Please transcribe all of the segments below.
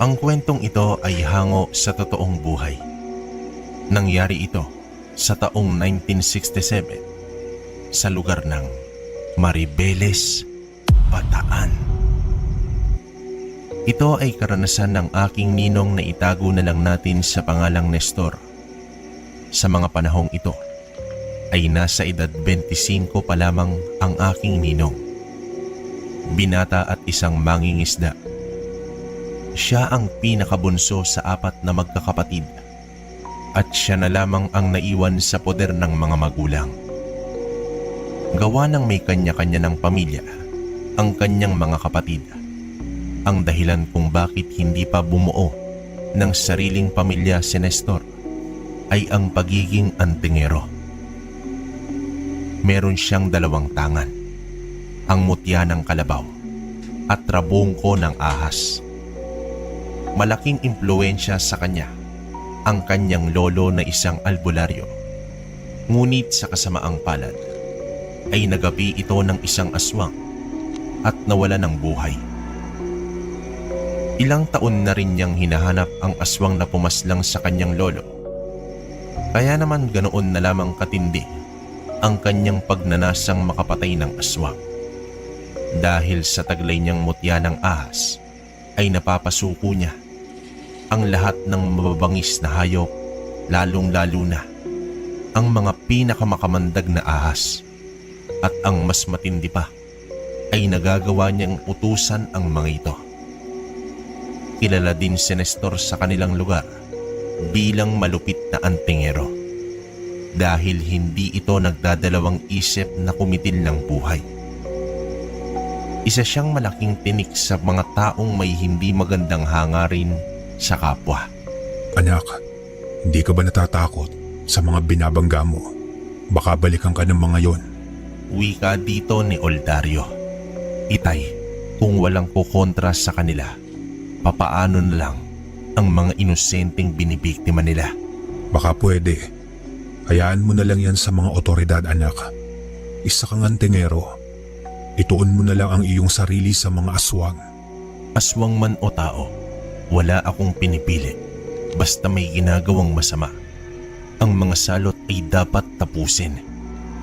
Ang kwentong ito ay hango sa totoong buhay. Nangyari ito sa taong 1967 sa lugar ng Maribeles, Bataan. Ito ay karanasan ng aking ninong na itago na lang natin sa pangalang Nestor. Sa mga panahong ito ay nasa edad 25 pa lamang ang aking ninong. Binata at isang mangingisda. Siya ang pinakabunso sa 4 na magkakapatid at siya na lamang ang naiwan sa poder ng mga magulang. Gawa ng may kanya-kanya ng pamilya ang kanyang mga kapatid. Ang dahilan kung bakit hindi pa bumuo ng sariling pamilya si Nestor ay ang pagiging antingero. Meron siyang 2 tangan, ang mutya ng kalabaw at rabongko ng ahas. Malaking impluwensya sa kanya ang kanyang lolo na isang albularyo. Ngunit sa kasamaang palad ay nagapi ito ng isang aswang at nawala ng buhay. Ilang taon na rin niyang hinahanap ang aswang na pumaslang sa kanyang lolo. Kaya naman ganoon na lamang katindi ang kanyang pagnanasang makapatay ng aswang. Dahil sa taglay niyang mutya ng ahas ay napapasuko niya ang lahat ng mababangis na hayop, lalong-lalo na ang mga pinakamakamandag na ahas. At ang mas matindi pa ay nagagawa niyang utusan ang mga ito. Kilala din si Nestor sa kanilang lugar bilang malupit na antingero dahil hindi ito nagdadalawang isip na kumitil ng buhay. Isa siyang malaking tinik sa mga taong may hindi magandang hangarin sa kapwa. Anak, hindi ka ba natatakot sa mga binabangga mo? Baka balikan ka ng mga yon. Wika dito ni Oldario. Itay, kung walang kukontra sa kanila, papaano na lang ang mga inosenteng binibiktima nila? Baka pwede. Hayaan mo na lang yan sa mga otoridad, anak. Isa kang antingero. Ituon mo na lang ang iyong sarili sa mga aswang. Aswang man o tao, wala akong pinipili. Basta may ginagawang masama, ang mga salot ay dapat tapusin.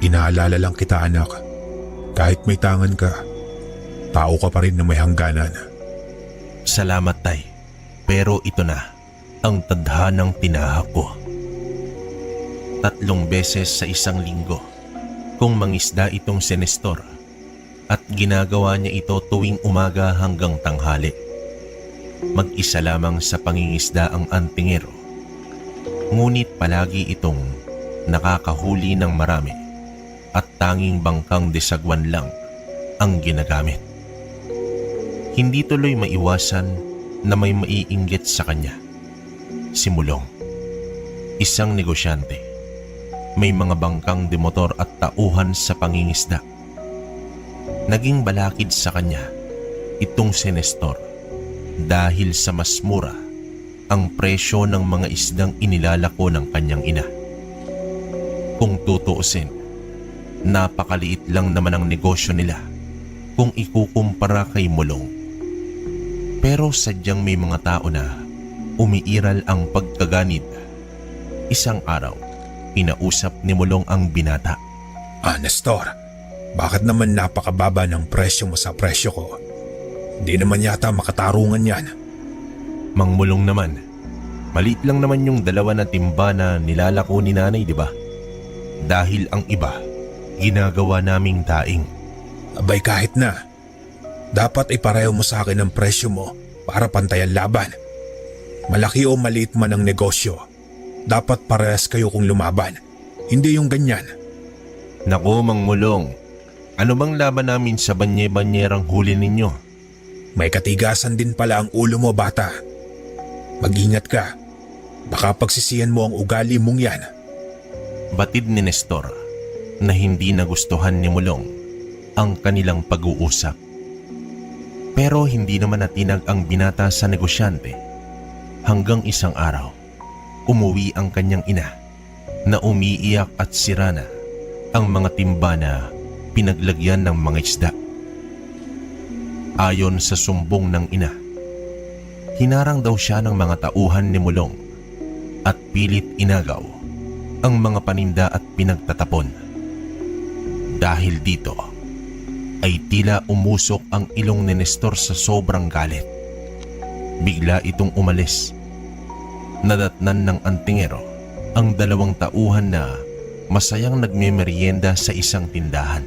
Inaalala lang kita, anak. Kahit may tangan ka, tao ka pa rin na may hangganan. Salamat, tay. Pero ito na ang tadhanang tinahak ko. 3 beses sa isang linggo kung mangisda itong si Nestor at ginagawa niya ito tuwing umaga hanggang tanghali. Mag-isa lamang sa pangingisda ang antingero. Ngunit palagi itong nakakahuli ng marami at tanging bangkang desagwan lang ang ginagamit. Hindi tuloy maiwasan na may maiinggit sa kanya. Si Mulong, isang negosyante. May mga bangkang demotor at tauhan sa pangingisda. Naging balakid sa kanya itong si Nestor dahil sa mas mura ang presyo ng mga isdang inilalako ng kanyang ina. Kung tutuusin, napakaliit lang naman ang negosyo nila kung ikukumpara kay Mulong. Pero sadyang may mga tao na umiiral ang pagkaganid. Isang araw, pinausap ni Mulong ang binata. Nestor, bakit naman napakababa ng presyo mo sa presyo ko? Hindi naman yata makatarungan yan. Mang Mulong naman, maliit lang naman yung 2 na timba na nilalako ni nanay, di ba? Dahil ang iba, ginagawa naming daing. Abay kahit na. Dapat ipareho mo sa akin ang presyo mo para pantayan laban. Malaki o maliit man ang negosyo, dapat parehas kayo kung lumaban. Hindi yung ganyan. Naku, Mang Mulong, ano bang laban namin sa banye-banyerang huli ninyo? May katigasan din pala ang ulo mo, bata. Mag-ingat ka. Baka pagsisihan mo ang ugali mong yan. Batid ni Nestor na hindi nagustuhan ni Mulong ang kanilang pag-uusap. Pero hindi naman natinag ang binata sa negosyante hanggang isang araw, umuwi ang kanyang ina na umiiyak at sira na ang mga timba na pinaglagyan ng mga isda. Ayon sa sumbong ng ina, Hinarang daw siya ng mga tauhan ni Mulong at pilit inagaw ang mga paninda at pinagtatapon. Dahil dito ay tila umusok ang ilong ni Nestor sa sobrang galit. Bigla itong umalis. Nadatnan ng antingero ang 2 tauhan na masayang nagmemeryenda sa isang tindahan.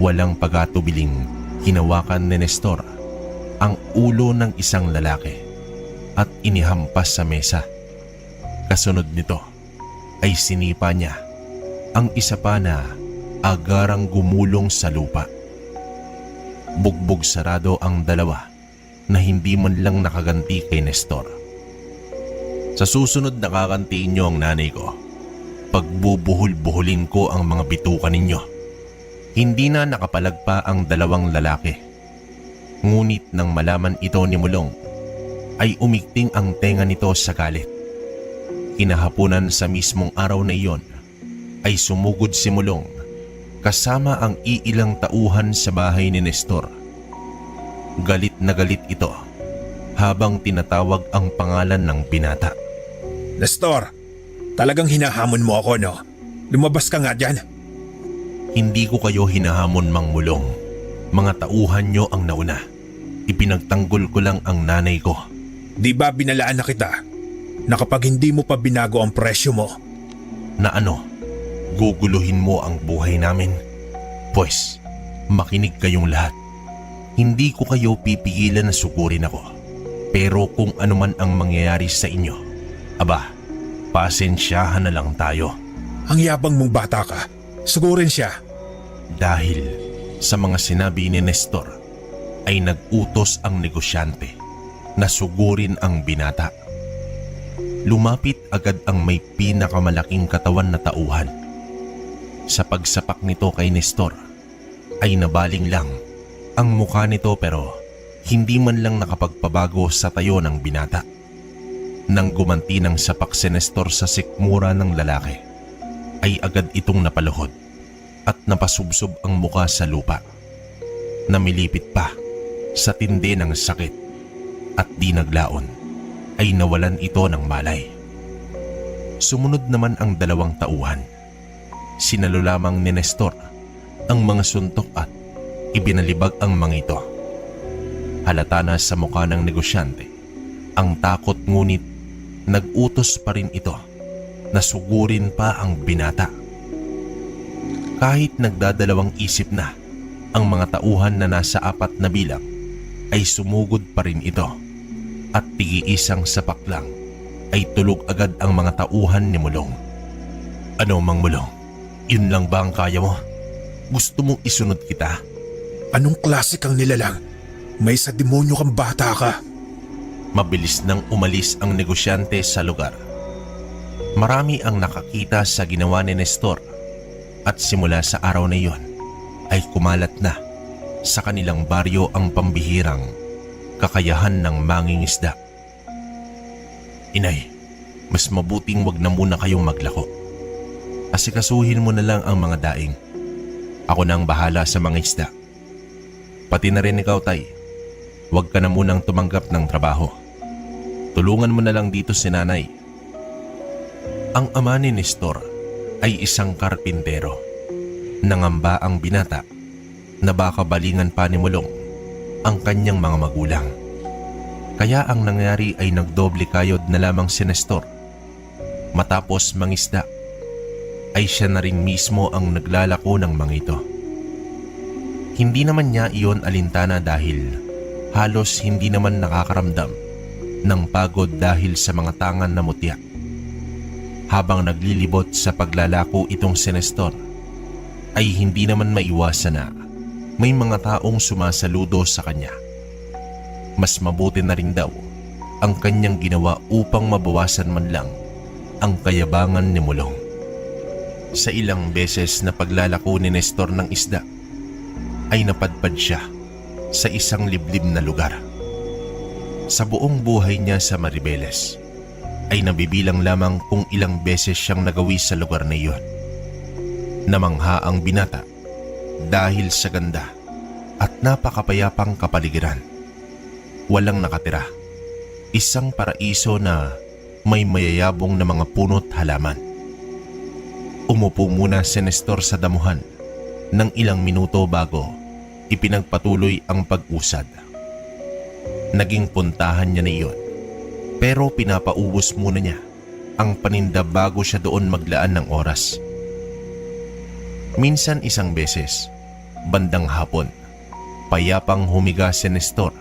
Walang pagatubiling hinawakan ni Nestor ang ulo ng isang lalaki at inihampas sa mesa. Kasunod nito ay sinipa niya ang isa pa na agarang gumulong sa lupa. Bugbog sarado ang dalawa na hindi man lang nakaganti kay Nestor. Sa susunod na kakantiin niyo ang nanay ko, pagbubuhol-buhulin ko ang mga bituka ninyo. Hindi na nakapalag pa ang 2 lalaki. Ngunit nang malaman ito ni Mulong, ay umigting ang tenga nito sa galit. Kinahapunan sa mismong araw na iyon, ay sumugod si Mulong kasama ang iilang tauhan sa bahay ni Nestor. Galit na galit ito habang tinatawag ang pangalan ng binata. Nestor, talagang hinahamon mo ako, no? Lumabas ka nga dyan. Hindi ko kayo hinahamon, Mang Mulong. Mga tauhan nyo ang nauna. Ipinagtanggol ko lang ang nanay ko. Di ba binalaan na kita na kapag hindi mo pa binago ang presyo mo? Na ano? Guguluhin mo ang buhay namin? Pues, makinig kayong lahat. Hindi ko kayo pipigilan na sugurin ako. Pero kung ano man ang mangyayari sa inyo, aba, pasensyahan na lang tayo. Ang yabang mong bata ka. Sugurin siya. Dahil sa mga sinabi ni Nestor, ay nag-utos ang negosyante na sugurin ang binata. Lumapit agad ang may pinakamalaking katawan na tauhan. Sa pagsapak nito kay Nestor, ay nabaling lang ang mukha nito pero hindi man lang nakapagpabago sa tayo ng binata. Nang gumanti ng sapak si Nestor sa sikmura ng lalaki, ay agad itong napaluhod at napasubsob ang mukha sa lupa. Namilipit pa sa tindi ng sakit at di naglaon ay nawalan ito ng malay. Sumunod naman ang 2 tauhan. Sinalo lamang ni Nestor ang mga suntok at ibinalibag ang mga ito. Halata na sa mukha ng negosyante ang takot, ngunit nag-utos pa rin ito na sugurin pa ang binata. Kahit nagdadalawang isip na ang mga tauhan na nasa 4 na bilang, ay sumugod pa rin ito at tigi-isang sapak lang ay tulog agad ang mga tauhan ni Mulong. Ano, Mang Mulong? Yun lang ba ang kaya mo? Gusto mong isunod kita? Anong klase kang nilalang? May sa demonyo kang bata ka. Mabilis nang umalis ang negosyante sa lugar. Marami ang nakakita sa ginawa ni Nestor at simula sa araw na iyon ay kumalat na sa kanilang baryo ang pambihirang kakayahan ng mangingisda. Inay, mas mabuting wag na muna kayong maglako. Asikasuhin mo na lang ang mga daing. Ako na ang bahala sa mga isda. Pati na rin ikaw, Tay. Huwag ka na munang tumanggap ng trabaho. Tulungan mo na lang dito si nanay. Ang ama ni Nestor ay isang karpintero. Nangamba ang binata na baka balingan pa ni Mulong ang kanyang mga magulang. Kaya ang nangyari ay nagdoble kayod na lamang si Nestor. Matapos mangisda, ay siya na rin mismo ang naglalako ng mga ito. Hindi naman niya iyon alintana dahil halos hindi naman nakakaramdam ng pagod dahil sa mga tangan na mutya. Habang naglilibot sa paglalako itong si Nestor, ay hindi naman maiwasan na may mga taong sumasaludo sa kanya. Mas mabuti na rin daw ang kanyang ginawa upang mabawasan man lang ang kayabangan ni Mulong. Sa ilang beses na paglalako ni Nestor ng isda, ay napadpad siya sa isang liblib na lugar. Sa buong buhay niya sa Maribeles, ay nabibilang lamang kung ilang beses siyang nagawi sa lugar na iyon. Namangha ang binata dahil sa ganda at napakapayapang kapaligiran. Walang nakatira Isang paraiso na may mayayabong na mga puno't halaman. Umupo muna si Nestor sa damuhan ng ilang minuto bago ipinagpatuloy ang pag-usad. Naging puntahan niya na iyon, pero pinapaubos muna niya ang paninda bago siya doon maglaan ng oras. Minsan isang beses, bandang hapon, payapang humiga si Nestor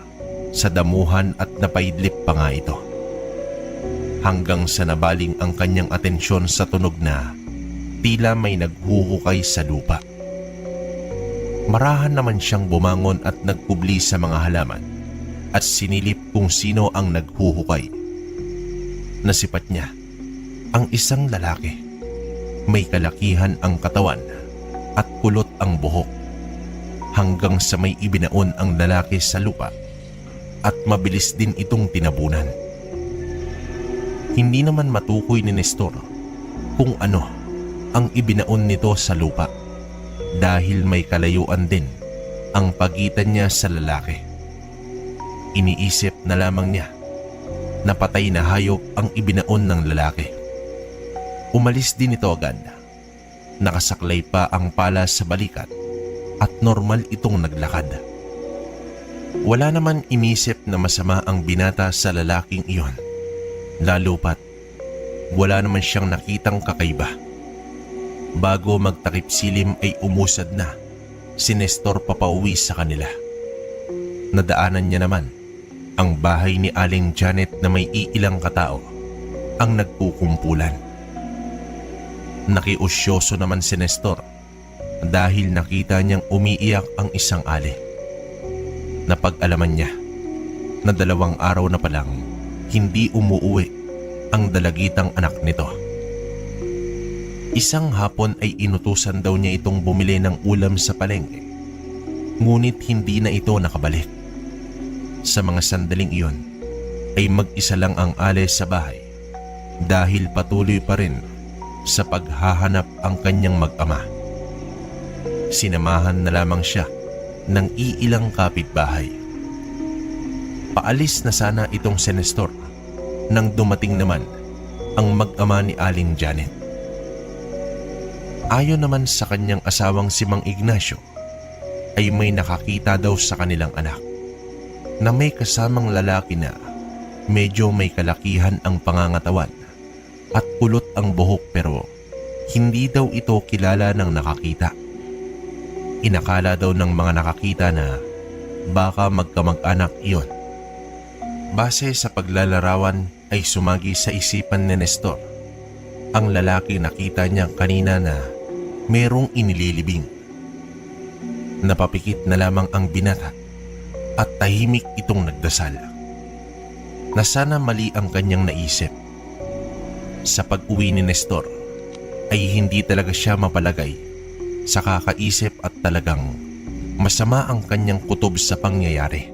sa damuhan at napaidlip pa nga ito. Hanggang sa nabaling ang kanyang atensyon sa tunog na tila may naghuhukay sa lupa. Marahan naman siyang bumangon at nagpubli sa mga halaman at sinilip kung sino ang naghuhukay. Nasipat niya ang isang lalaki. May kalakihan ang katawan at kulot ang buhok, hanggang sa may ibinaon ang lalaki sa lupa at mabilis din itong tinabunan. Hindi naman matukoy ni Nestor kung ano ang ibinaon nito sa lupa dahil may kalayuan din ang pagitan niya sa lalaki. Iniisip na lamang niya na patay na hayop ang ibinaon ng lalaki. Umalis din ito agad. Nakasaklay pa ang pala sa balikat at normal itong naglakad. Wala naman inisip na masama ang binata sa lalaking iyon, lalo pat wala naman siyang nakitang kakaiba. Bago magtakip silim ay umusad na si Nestor papauwi sa kanila. Nadaanan niya naman ang bahay ni Aling Janet na may iilang katao ang nagkukumpulan. Nakiusyoso naman si Nestor dahil nakita niyang umiiyak ang isang ali. Napag-alaman niya na 2 araw na palang hindi umuuwi ang dalagitang anak nito. Isang hapon ay inutusan daw niya itong bumili ng ulam sa palengke, ngunit hindi na ito nakabalik. Sa mga sandaling iyon ay mag-isa lang ang ale sa bahay dahil patuloy pa rin sa paghahanap ang kanyang mag-ama. Sinamahan na lamang siya ng iilang kapitbahay. Paalis na sana itong si Nestor nang dumating naman ang mag-ama ni Aling Janet. Ayon naman sa kanyang asawang si Mang Ignacio ay may nakakita daw sa kanilang anak na may kasamang lalaki na medyo may kalakihan ang pangangatawan at kulot ang buhok, pero hindi daw ito kilala ng nakakita. Inakala daw ng mga nakakita na baka magkamag-anak iyon. Base sa paglalarawan ay sumagi sa isipan ni Nestor ang lalaki nakita niya kanina na merong inililibing. Napapikit na lamang ang binata at tahimik itong nagdasal na sana mali ang kanyang naisip. Sa pag-uwi ni Nestor ay hindi talaga siya mapalagay sa kakaisip at talagang masama ang kanyang kutob sa pangyayari.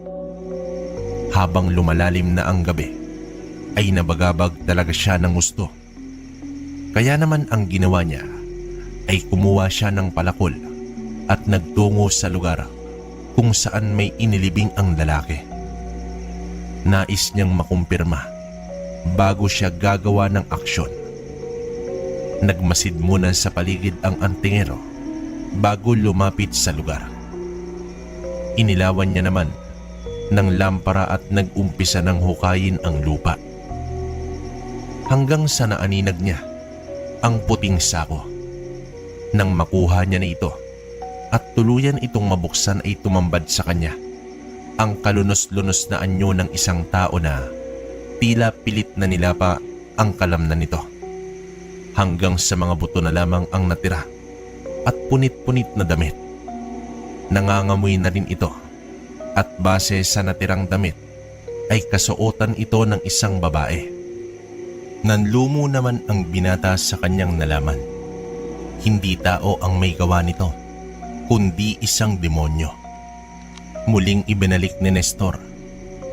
Habang lumalalim na ang gabi ay nabagabag talaga siya ng gusto. Kaya naman ang ginawa niya ay kumuha siya ng palakol at nagtungo sa lugar kung saan may inilibing ang lalaki. Nais niyang makumpirma bago siya gagawa ng aksyon. Nagmasid muna sa paligid ang antingero bago lumapit sa lugar. Inilawan niya naman ng lampara at nag-umpisa ng hukayin ang lupa. Hanggang sa naaninag niya ang puting sako. Nang makuha niya na ito at tuluyan itong mabuksan ay tumambad sa kanya ang kalunos-lunos na anyo ng isang tao na tila pilit na nilapa ang kalamnan nito. Hanggang sa mga buto na lamang ang natira at punit-punit na damit. Nangangamoy na rin ito at base sa natirang damit ay kasuotan ito ng isang babae. Nanlumo naman ang binata sa kanyang nalaman. Hindi tao ang may gawa nito, kundi isang demonyo. Muling ibinalik ni Nestor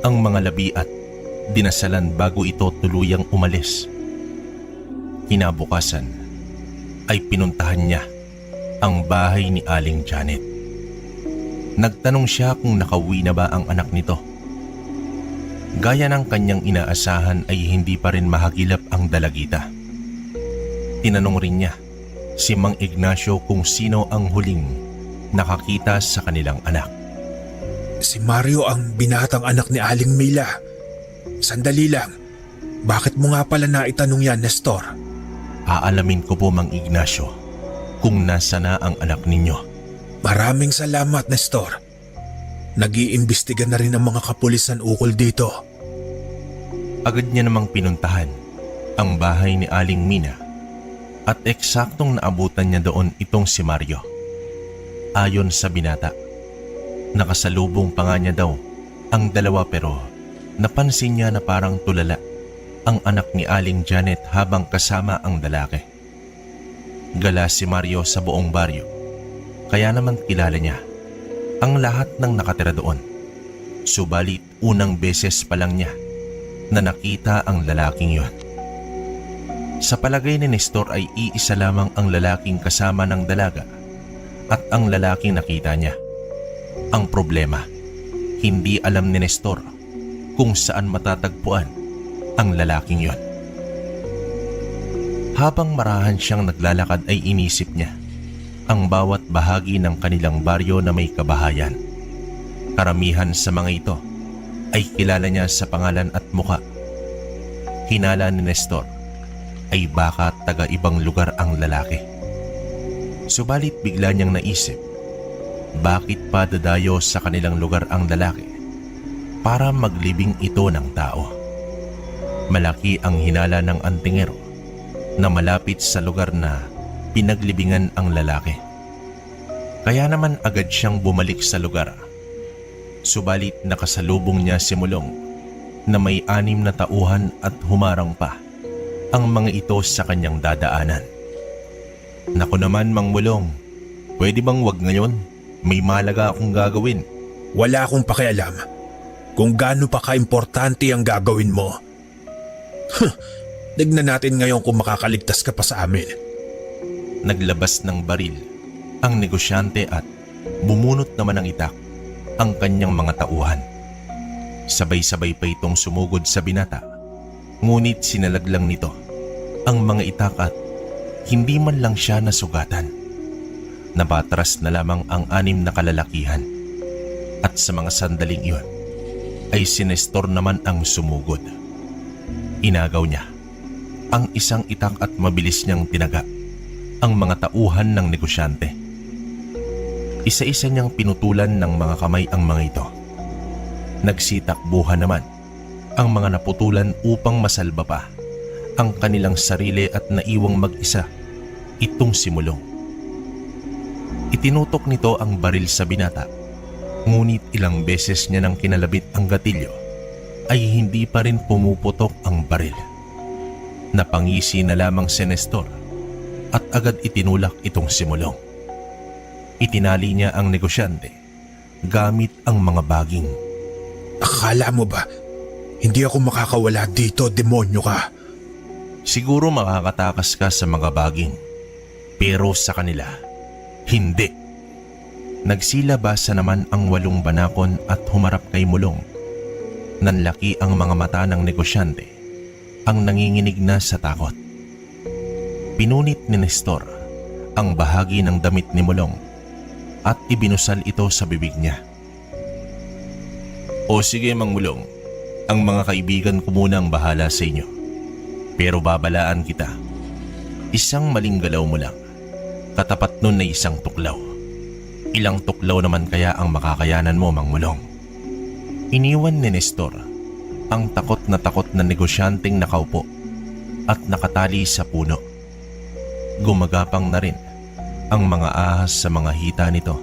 ang mga labi at dinasalan bago ito tuluyang umalis. Kinabukasan ay pinuntahan niya ang bahay ni Aling Janet. Nagtanong siya kung nakauwi na ba ang anak nito. Gaya ng kanyang inaasahan ay hindi pa rin mahagilap ang dalagita. Tinanong rin niya si Mang Ignacio kung sino ang huling nakakita sa kanilang anak. Si Mario ang binatang anak ni Aling Mila. Sandali lang. Bakit mo nga pala naitanong yan, Nestor? Aalamin ko po, Mang Ignacio, kung nasa na ang anak ninyo. Maraming salamat, Nestor. Nag-iimbestiga na rin ang mga kapulisan ukol dito. Agad niya namang pinuntahan ang bahay ni Aling Mina at eksaktong naabutan niya doon itong si Mario. Ayon sa binata, nakasalubong pa nga niya daw ang dalawa pero napansin niya na parang tulala ang anak ni Aling Janet habang kasama ang lalaki. Gala si Mario sa buong baryo, kaya naman kilala niya ang lahat ng nakatira doon. Subalit unang beses pa lang niya na nakita ang lalaking yon. Sa palagay ni Nestor ay iisa lamang ang lalaking kasama ng dalaga at ang lalaking nakita niya. Ang problema, hindi alam ni Nestor kung saan matatagpuan ang lalaking yon. Habang marahan siyang naglalakad ay inisip niya ang bawat bahagi ng kanilang baryo na may kabahayan. Karamihan sa mga ito ay kilala niya sa pangalan at muka. Hinala ni Nestor ay baka taga ibang lugar ang lalaki. Subalit bigla niyang naisip, bakit pa dadayo sa kanilang lugar ang lalaki para maglibing ito ng tao? Malaki ang hinala ng antingero na malapit sa lugar na pinaglibingan ang lalaki. Kaya naman agad siyang bumalik sa lugar. Subalit nakasalubong niya si Mulong na may 6 na tauhan at humarang pa ang mga ito sa kanyang dadaanan. Naku naman, Mang Mulong, pwede bang wag ngayon? May malaga akong gagawin. Wala akong pakialam kung gaano pa kaimportante ang gagawin mo. Tignan natin ngayon kung makakaligtas ka pa sa amin. Naglabas ng baril ang negosyante at bumunot naman ng itak ang kanyang mga tauhan. Sabay-sabay pa itong sumugod sa binata, ngunit sinalaglang nito ang mga itak at hindi man lang siya nasugatan. Nabatras na lamang ang 6 na kalalakihan at sa mga sandaling iyon ay si Nestor naman ang sumugod. Inagaw niya ang isang itak at mabilis niyang tinaga ang mga tauhan ng negosyante. Isa-isa niyang pinutulan ng mga kamay ang mga ito. Nagsitakbuhan naman ang mga naputulan upang masalba pa ang kanilang sarili at naiwang mag-isa itong si Mulong. Itinutok nito ang baril sa binata, ngunit ilang beses niya nang kinalabit ang gatilyo ay hindi pa rin pumuputok ang baril. Napangisi na lamang si Nestor at agad itinulak itong si Mulong. Itinali niya ang negosyante gamit ang mga baging. Akala mo ba hindi ako makakawala dito, demonyo ka? Siguro makakatakas ka sa mga baging, pero sa kanila, hindi. Nagsilabasa naman ang 8 banakon at humarap kay Mulong. Nanlaki ang mga mata ng negosyante, ang nanginginig na sa takot. Pinunit ni Nestor ang bahagi ng damit ni Mulong at ibinusal ito sa bibig niya. O sige, Mang Mulong, ang mga kaibigan ko muna ang bahala sa inyo. Pero babalaan kita, isang maling galaw mo lang, katapat nun na isang tuklaw. Ilang tuklaw naman kaya ang makakayanan mo, Mang Mulong? Iniwan ni Nestor ang takot na negosyanteng nakaupo at nakatali sa puno. Gumagapang na rin ang mga ahas sa mga hita nito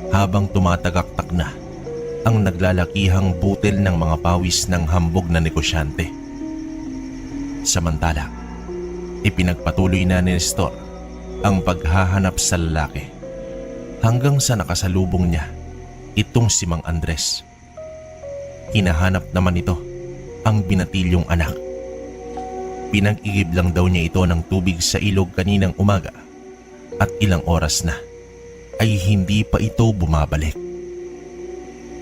habang tumatagaktak na ang naglalakihang butil ng mga pawis ng hambog na negosyante. Samantala, ipinagpatuloy na ni Nestor ang paghahanap sa lalaki hanggang sa nakasalubong niya itong si Mang Andres. Hinahanap naman ito ang binatilyong anak. Pinag-igib lang daw niya ito ng tubig sa ilog kaninang umaga at ilang oras na ay hindi pa ito bumabalik.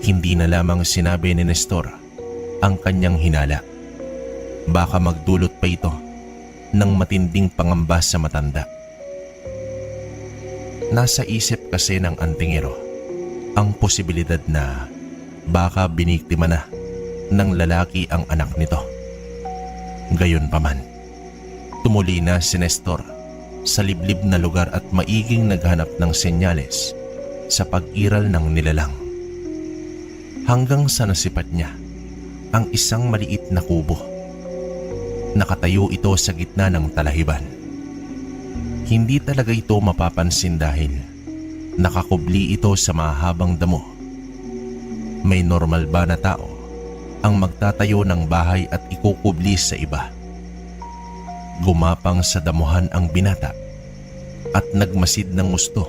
Hindi na lamang sinabi ni Nestor ang kanyang hinala. Baka magdulot pa ito ng matinding pangamba sa matanda. Nasa isip kasi ng antingero ang posibilidad na baka biniktima na ng lalaki ang anak nito. Gayunpaman, tumuli na si Nestor sa liblib na lugar at maiging naghanap ng senyales sa pag-iral ng nilalang. Hanggang sa nasipat niya ang isang maliit na kubo. Nakatayo ito sa gitna ng talahiban. Hindi talaga ito mapapansin dahil nakakubli ito sa mahabang damo. May normal ba na tao ang magtatayo ng bahay at ikukubli sa iba? Gumapang sa damuhan ang binata at nagmasid ng gusto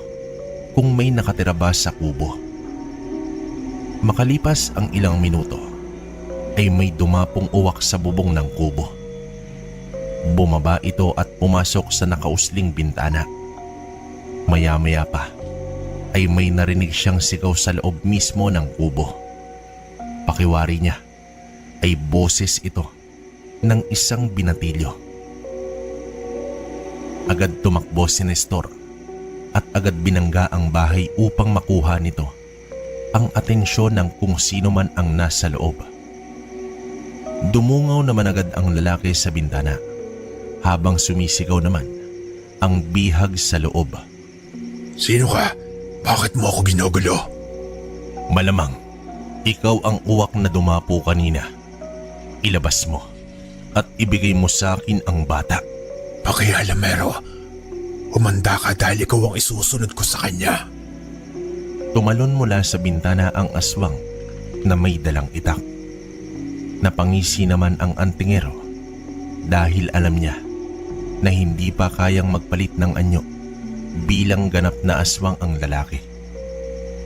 kung may nakatira ba sa kubo. Makalipas ang ilang minuto ay may dumapong uwak sa bubong ng kubo. Bumaba ito at pumasok sa nakausling bintana. Maya-maya pa ay may narinig siyang sigaw sa loob mismo ng kubo. Pakiwari niya ay boses ito ng isang binatilyo. Agad tumakbo si Nestor at agad binangga ang bahay upang makuha nito ang atensyon ng kung sino man ang nasa loob. Dumungaw naman agad ang lalaki sa bintana habang sumisigaw naman ang bihag sa loob. Sino ka? Bakit mo ako ginugulo? Malamang, ikaw ang uwak na dumapo kanina. Ilabas mo at ibigay mo sa akin ang bata. Pakialamero, humanda ka dahil ikaw ang isusunod ko sa kanya. Tumalon mula sa bintana ang aswang na may dalang itak. Napangisi naman ang antingero dahil alam niya na hindi pa kayang magpalit ng anyo bilang ganap na aswang ang lalaki.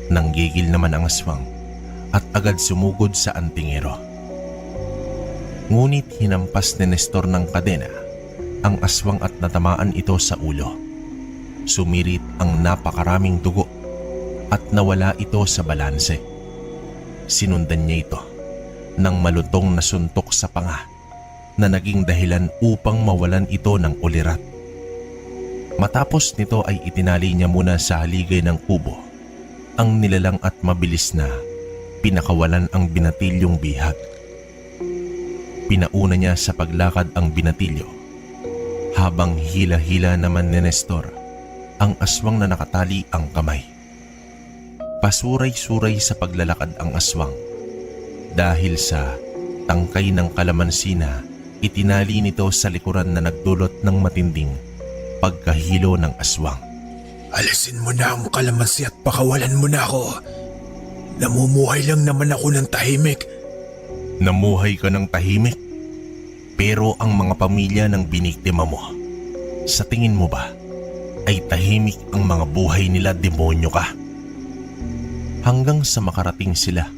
Nanggigil naman ang aswang at agad sumugod sa antingero. Ngunit hinampas ni Nestor ng kadena ang aswang at natamaan ito sa ulo. Sumirit ang napakaraming dugo at nawala ito sa balanse. Sinundan niya ito ng malutong na suntok sa panga na naging dahilan upang mawalan ito ng ulirat. Matapos nito ay itinali niya muna sa haligay ng kubo ang nilalang at mabilis na pinakawalan ang binatilyong bihag. Pinauna niya sa paglakad ang binatilyo habang hila-hila naman ni Nestor ang aswang na nakatali ang kamay. Pasuray-suray sa paglalakad ang aswang dahil sa tangkay ng kalamansi na itinali nito sa likuran na nagdulot ng matinding pagkahilo ng aswang. Alisin mo na ang kalamansi at pakawalan mo na ako. Namumuhay lang naman ako ng tahimik. Namuhay ka ng tahimik? Pero ang mga pamilya ng biniktima mo, sa tingin mo ba ay tahimik ang mga buhay nila, demonyo ka? Hanggang sa makarating sila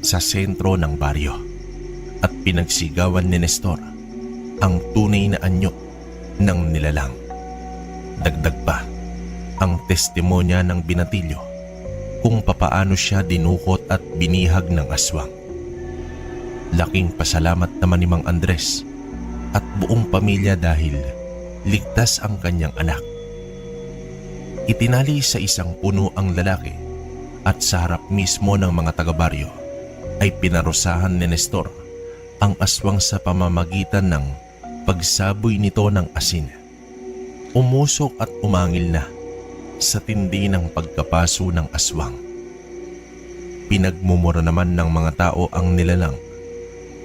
sa sentro ng baryo at pinagsigawan ni Nestor ang tunay na anyo ng nilalang. Dagdag pa ang testimonya ng binatilyo kung papaano siya dinukot at binihag ng aswang. Laking pasalamat naman ni Mang Andres at buong pamilya dahil ligtas ang kanyang anak. Itinali sa isang puno ang lalaki at sa harap mismo ng mga taga-baryo ay pinarusahan ni Nestor ang aswang sa pamamagitan ng pagsaboy nito ng asin. Umusok at umangil na sa tindi ng pagkapaso ng aswang. Pinagmumura naman ng mga tao ang nilalang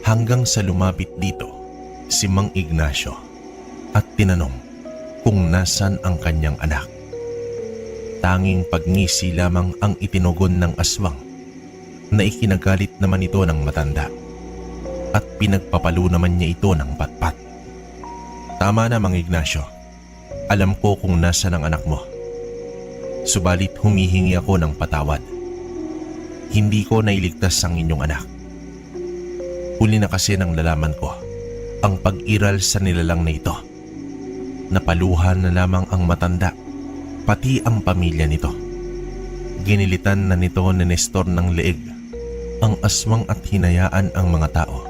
hanggang sa lumapit dito si Mang Ignacio at tinanong kung nasan ang kanyang anak. Tanging pagngisi lamang ang itinugon ng aswang na ikinagalit naman ito ng matanda at pinagpapalo naman niya ito ng patpat. Tama na, Mang Ignacio. Alam ko kung nasan ang anak mo. Subalit humihingi ako ng patawad. Hindi ko nailigtas ang inyong anak. Huli na kasi nang lalaman ko ang pag-iral sa nilalang na ito. Napaluhan na lamang ang matanda, pati ang pamilya nito. Ginilitan na nito ni Nestor ng leeg ang aswang at hinayaan ang mga tao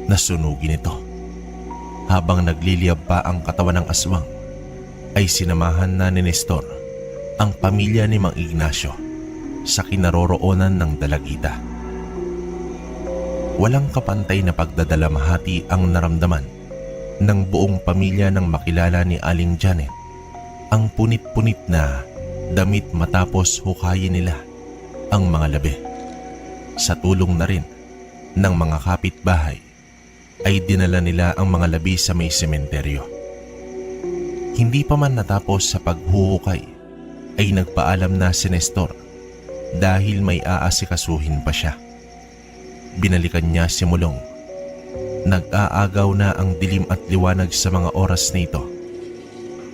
na sunugin ito. Habang nagliliyab pa ang katawan ng aswang, ay sinamahan na ni Nestor ang pamilya ni Mang Ignacio sa kinaroroonan ng dalagita. Walang kapantay na pagdadalamhati ang naramdaman ng buong pamilya nang makilala ni Aling Janet ang punit-punit na damit matapos hukayin nila ang mga labi. Sa tulong na rin ng mga kapitbahay ay dinala nila ang mga labi sa may sementeryo. Hindi pa man natapos sa paghuhukay ay nagpaalam na si Nestor dahil may aasikasuhin pa siya. Binalikan niya si Mulong. Nag-aagaw na ang dilim at liwanag sa mga oras na ito.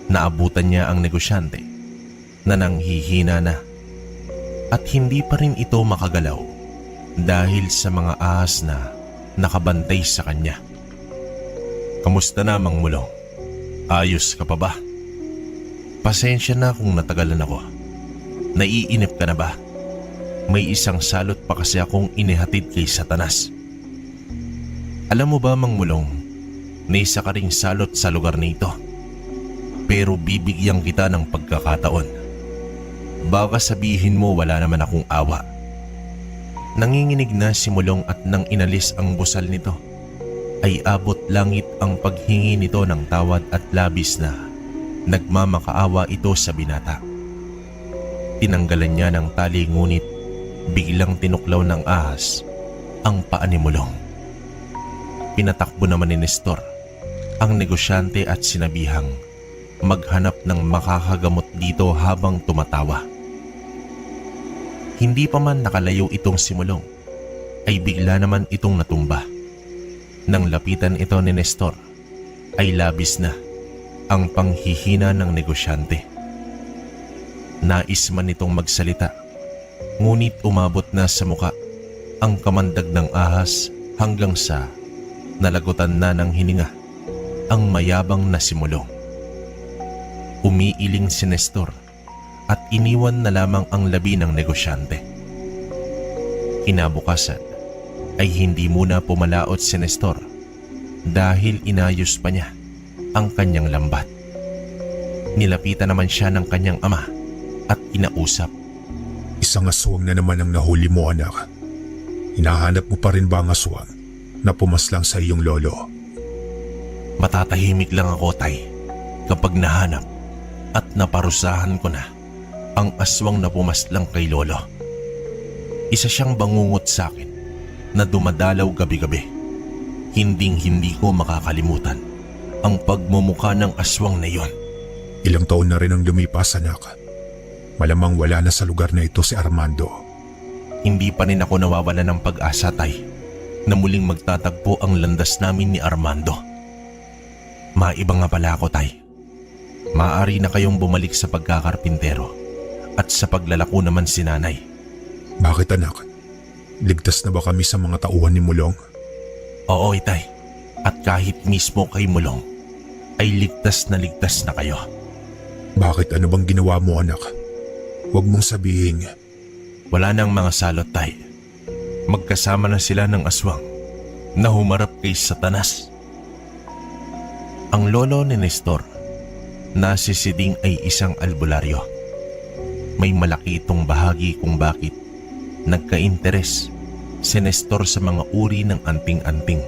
Naabutan niya ang negosyante na nanghihina na at hindi pa rin ito makagalaw dahil sa mga ahas na nakabantay sa kanya. "Kamusta na, Mang Mulong? Ayos ka pa ba? Pasensya na kung natagalan ako. Naiinip ka na ba? May isang salot pa kasi akong inihatid kay Satanas. Alam mo ba, Mang Mulong, na isa ka ring salot sa lugar na ito. Pero bibigyan kita ng pagkakataon. Baka sabihin mo wala naman akong awa." Nanginginig na si Mulong at nang inalis ang busal nito, ay abot langit ang paghingi nito ng tawad at labis na nagmamakaawa ito sa binata. Tinanggalan niya ng tali ngunit biglang tinuklaw ng ahas ang paa ni Mulong. Pinatakbo naman ni Nestor ang negosyante at sinabihang maghanap ng makakagamot dito habang tumatawa. Hindi pa man nakalayo itong si Mulong ay bigla naman itong natumba. Nang lapitan ito ni Nestor ay labis na ang panghihina ng negosyante. Nais man itong magsalita, ngunit umabot na sa muka ang kamandag ng ahas hanggang sa nalagutan na ng hininga ang mayabang na si Mulong. Umiiling si Nestor at iniwan na lamang ang labi ng negosyante. Kinabukasan ay hindi muna pumalaot si Nestor dahil inayos pa niya ang kanyang lambat. Nilapitan naman siya ng kanyang ama at kinausap. "Isang aswang na naman ang nahuli mo, anak. Hinahanap mo pa rin ba ang aswang na pumaslang sa iyong lolo?" Matatahimik lang ako, Tay, kapag nahanap at naparusahan ko na ang aswang na pumaslang kay lolo. Isa siyang bangungot sa akin na dumadalaw gabi-gabi. Hinding-hindi ko makakalimutan ang pagmumukha ng aswang na iyon. "Ilang taon na rin ang lumipas, anak. Malamang wala na sa lugar na ito si Armando." Hindi pa rin ako nawawala ng pag-asa, Tay, na muling magtatagpo ang landas namin ni Armando. Maiba nga pala ako, Tay. Maaari na kayong bumalik sa pagkakarpintero at sa paglalako naman si Nanay. "Bakit, anak? Ligtas na ba kami sa mga tauhan ni Mulong?" Oo, Itay. At kahit mismo kay Mulong ay ligtas na kayo. "Bakit, ano bang ginawa mo, anak? Huwag mong sabihin." Wala nang mga salot, Tay. Magkasama na sila ng aswang na humarap kay Satanas. Ang lolo ni Nestor na si Siding ay isang albularyo. May malaki itong bahagi kung bakit nagka-interes si Nestor sa mga uri ng anting-anting.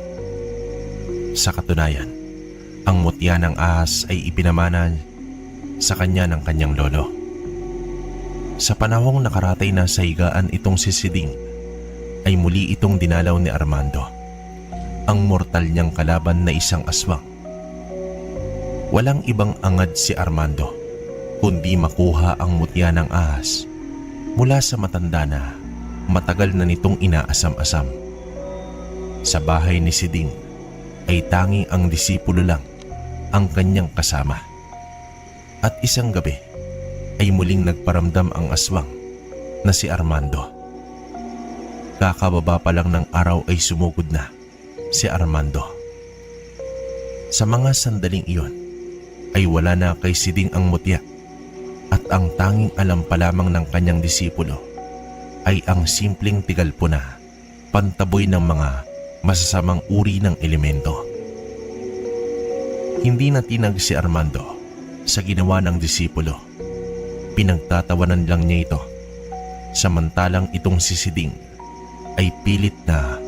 Sa katunayan, ang mutya ng ahas ay ipinamana sa kanya ng kanyang lolo. Sa panahong nakaratay na sa higaan itong si Siding, ay muli itong dinalaw ni Armando, ang mortal niyang kalaban na isang aswang. Walang ibang angad si Armando, kundi makuha ang mutya ng ahas mula sa matanda na matagal na nitong inaasam-asam. Sa bahay ni Siding ay tanging ang disipulo lang ang kanyang kasama. At isang gabi ay muling nagparamdam ang aswang na si Armando. Kakababa pa lang ng araw ay sumugod na si Armando. Sa mga sandaling iyon ay wala na kay Siding ang mutya at ang tanging alam pa lamang ng kanyang disipulo ay ang simpleng tigalpo na pantaboy ng mga masasamang uri ng elemento. Hindi natinag si Armando sa ginawa ng disipulo. Pinagtatawanan lang niya ito. Samantalang itong si Siding ay pilit na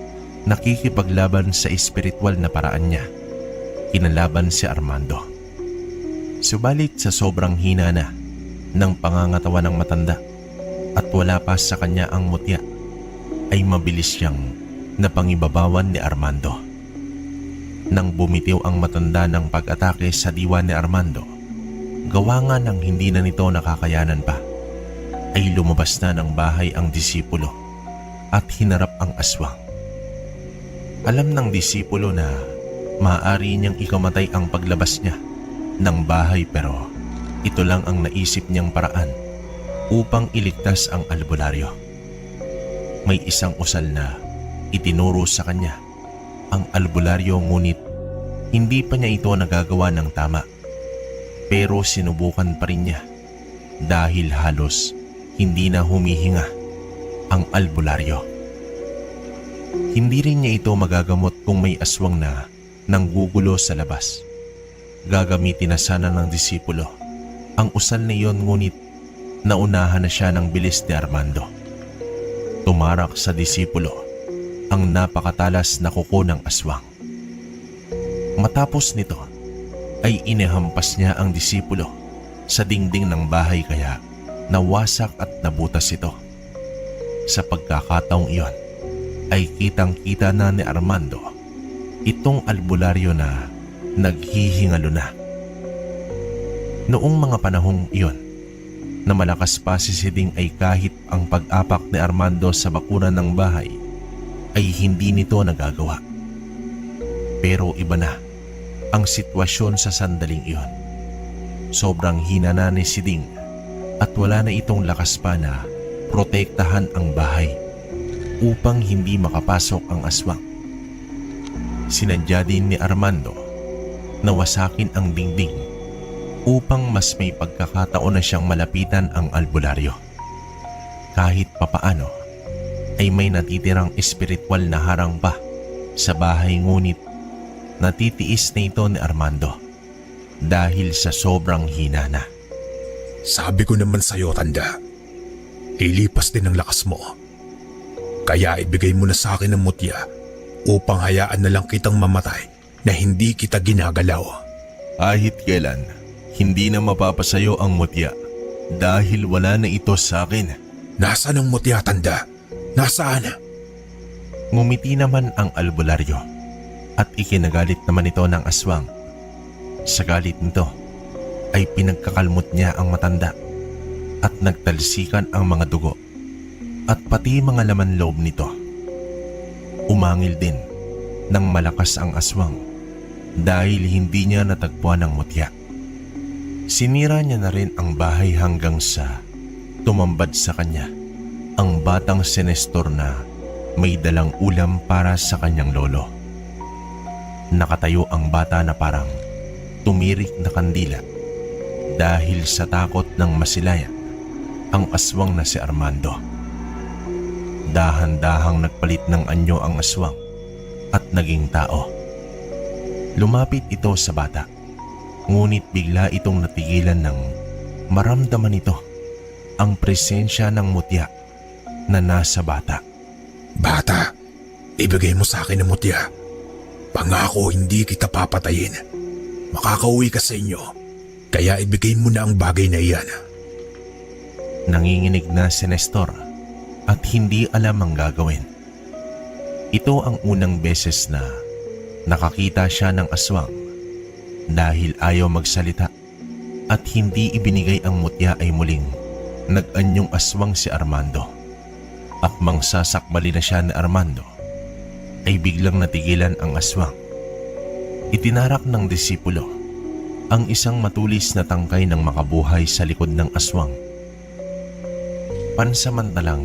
nakikipaglaban sa espiritual na paraan niya. Kinalaban si Armando. Subalit sa sobrang hina na ng pangangatawan ng matanda at wala pa sa kanya ang mutya, ay mabilis siyang napangibabawan ni Armando. Nang bumitiw ang matanda ng pag-atake sa diwa ni Armando, gawa nga ng hindi na nito nakakayanan pa, ay lumabas na ng bahay ang disipulo at hinarap ang aswang. Alam ng disipulo na maaari niyang ikamatay ang paglabas niya ng bahay, pero ito lang ang naisip niyang paraan upang iligtas ang albularyo. May isang usal na itinuro sa kanya ang albularyo, ngunit hindi pa niya ito nagagawa ng tama. Pero sinubukan pa rin niya dahil halos hindi na humihinga ang albularyo. Hindi rin niya ito magagamot kung may aswang na nanggugulo sa labas. Gagamitin na sana ng disipulo ang usal na iyon, ngunit naunahan na siya ng bilis ni Armando. Tumarak sa disipulo ang napakatalas na kuko ng aswang. Matapos nito ay inihampas niya ang disipulo sa dingding ng bahay, kaya nawasak at nabutas ito. Sa pagkakataong iyon ay kitang-kita na ni Armando itong albularyo na naghihingalo na. Noong mga panahong iyon na malakas pa si Siding, ay kahit ang pag-apak ni Armando sa bakuran ng bahay ay hindi nito nagagawa. Pero iba na ang sitwasyon sa sandaling iyon. Sobrang hina na ni Siding at wala na itong lakas pa na protektahan ang bahay upang hindi makapasok ang aswang. Sinadya din ni Armando na wasakin ang dingding upang mas may pagkakataon na siyang malapitan ang albularyo. Kahit papaano ay may natitirang espiritual na harang pa sa bahay, ngunit natitiis na ito ni Armando dahil sa sobrang hina na. Sabi ko naman sa'yo, tanda, ilipas din ang lakas mo. Kaya ibigay mo na sa akin ang mutya upang hayaan na lang kitang mamatay na hindi kita ginagalaw. Kahit kailan, hindi na mapapasayo ang mutya dahil wala na ito sa akin. Nasaan ang mutya, tanda? Nasaan? Ngumiti naman ang albularyo at ikinagalit naman ito ng aswang. Sa galit nito ay pinagkakalmot niya ang matanda at nagtalsikan ang mga dugo at pati mga laman loob nito. Umangil din ng malakas ang aswang dahil hindi niya natagpuan ang mutya. Sinira niya na rin ang bahay hanggang sa tumambad sa kanya ang batang si Nestor na may dalang ulam para sa kanyang lolo. Nakatayo ang bata na parang tumirik na kandila dahil sa takot ng masilaya ang aswang na si Armando. Dahan-dahang nagpalit ng anyo ang aswang at naging tao. Lumapit ito sa bata, ngunit bigla itong natigilan nang maramdaman ito ang presensya ng mutya na nasa bata. Bata, ibigay mo sa akin ang mutya. Pangako hindi kita papatayin. Makakauwi ka sa inyo, kaya ibigay mo na ang bagay na iyan. Nanginginig na si Nestor at hindi alam ang gagawin. Ito ang unang beses na nakakita siya ng aswang. Dahil ayaw magsalita at hindi ibinigay ang mutya, ay muling nag-anyong aswang si Armando. Akmang sasakbali na siya ni Armando ay biglang natigilan ang aswang. Itinarak ng disipulo ang isang matulis na tangkay ng makabuhay sa likod ng aswang. Pansamantalang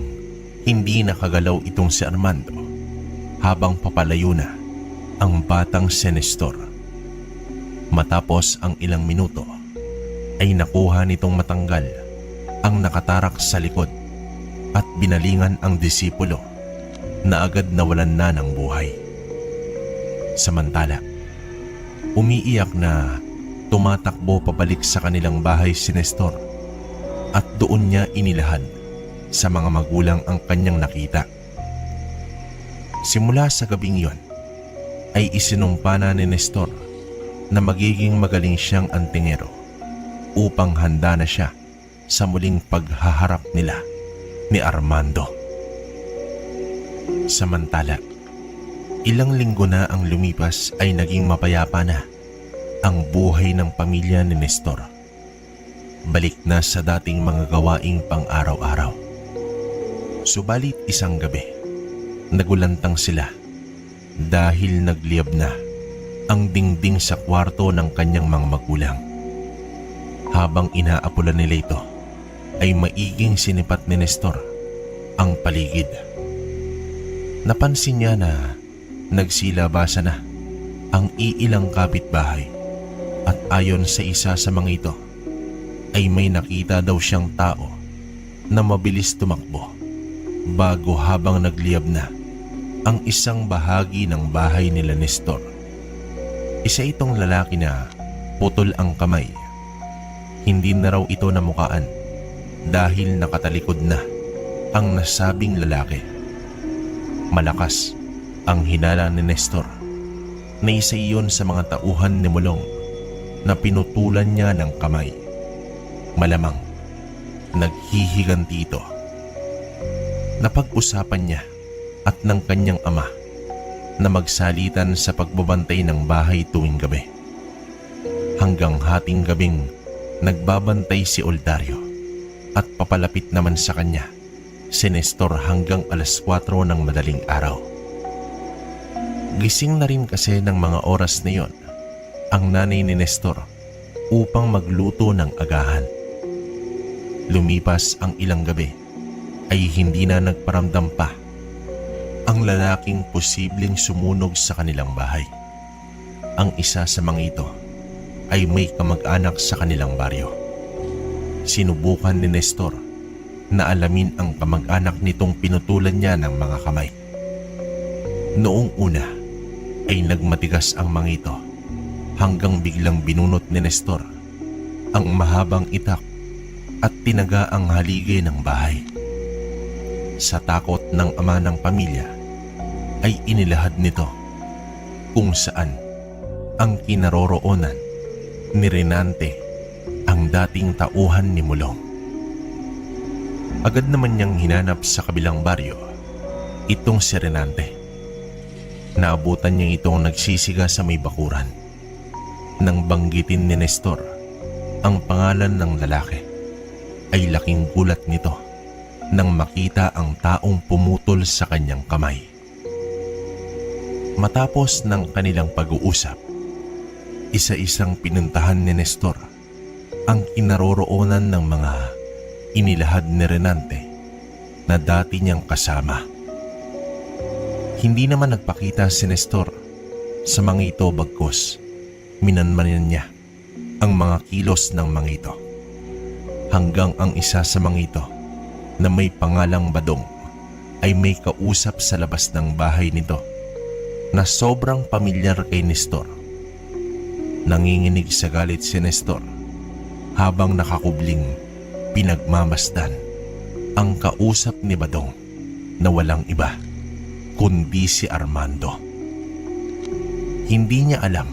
hindi nakagalaw itong si Armando habang papalayo na ang batang si Nestor. Matapos ang ilang minuto ay nakuha nitong matanggal ang nakatarak sa likod at binalingan ang disipulo na agad nawalan na ng buhay. Samantala, umiiyak na tumatakbo pabalik sa kanilang bahay si Nestor at doon niya inilahad sa mga magulang ang kanyang nakita. Simula sa gabing yon ay isinumpa na ni Nestor na magiging magaling siyang antingero upang handa na siya sa muling paghaharap nila ni Armando. Samantala, ilang linggo na ang lumipas ay naging mapayapa na ang buhay ng pamilya ni Nestor. Balik na sa dating mga gawaing pang-araw-araw. Subalit isang gabi, nagulantang sila dahil nagliyab na ang dingding sa kwarto ng kanyang mga magulang. Habang inaapulan nila ito, ay maiging sinipat ni Nestor ang paligid. Napansin niya na nagsilabasa na ang iilang kapitbahay at ayon sa isa sa mga ito ay may nakita daw siyang tao na mabilis tumakbo bago habang nagliyab na ang isang bahagi ng bahay nila Nestor. Isa itong lalaki na putol ang kamay. Hindi na raw ito namukaan dahil nakatalikod na ang nasabing lalaki. Malakas ang hinala ni Nestor na isa iyon sa mga tauhan ni Mulong na pinutulan niya ng kamay. Malamang naghihiganti ito. Napag-usapan niya at ng kanyang ama na magsalitan sa pagbabantay ng bahay tuwing gabi. Hanggang hating gabing nagbabantay si Oldario at papalapit naman sa kanya si Nestor hanggang alas 4 ng madaling araw. Gising na rin kasi ng mga oras na yon ang nanay ni Nestor upang magluto ng agahan. Lumipas ang ilang gabi ay hindi na nagparamdam pa ang lalaking posibleng sumunog sa kanilang bahay. Ang isa sa mga ito ay may kamag-anak sa kanilang baryo. Sinubukan ni Nestor na alamin ang kamag-anak nitong pinutulan niya ng mga kamay. Noong una ay nagmatigas ang mga ito hanggang biglang binunot ni Nestor ang mahabang itak at tinaga ang haligay ng bahay. Sa takot ng ama ng pamilya ay inilahad nito kung saan ang kinaroroonan ni Renante, ang dating tauhan ni Mulong. Agad naman niyang hinanap sa kabilang baryo itong si Renante. Naabutan niya itong nagsisiga sa may bakuran. Nang banggitin ni Nestor ang pangalan ng lalaki, ay laking gulat nito nang makita ang taong pumutol sa kanyang kamay. Matapos ng kanilang pag-uusap, isa-isang pinuntahan ni Nestor ang kinaroroonan ng mga inilahad ni Renante na dati niyang kasama. Hindi naman nagpakita si Nestor sa mga ito bagkus minanmanan niya ang mga kilos ng mga ito. Hanggang ang isa sa mga ito na may pangalang Badong ay may kausap sa labas ng bahay nito na sobrang pamilyar kay Nestor. Nanginginig sa galit si Nestor habang nakakubling pinagmamasdan ang kausap ni Badong na walang iba kundi si Armando. Hindi niya alam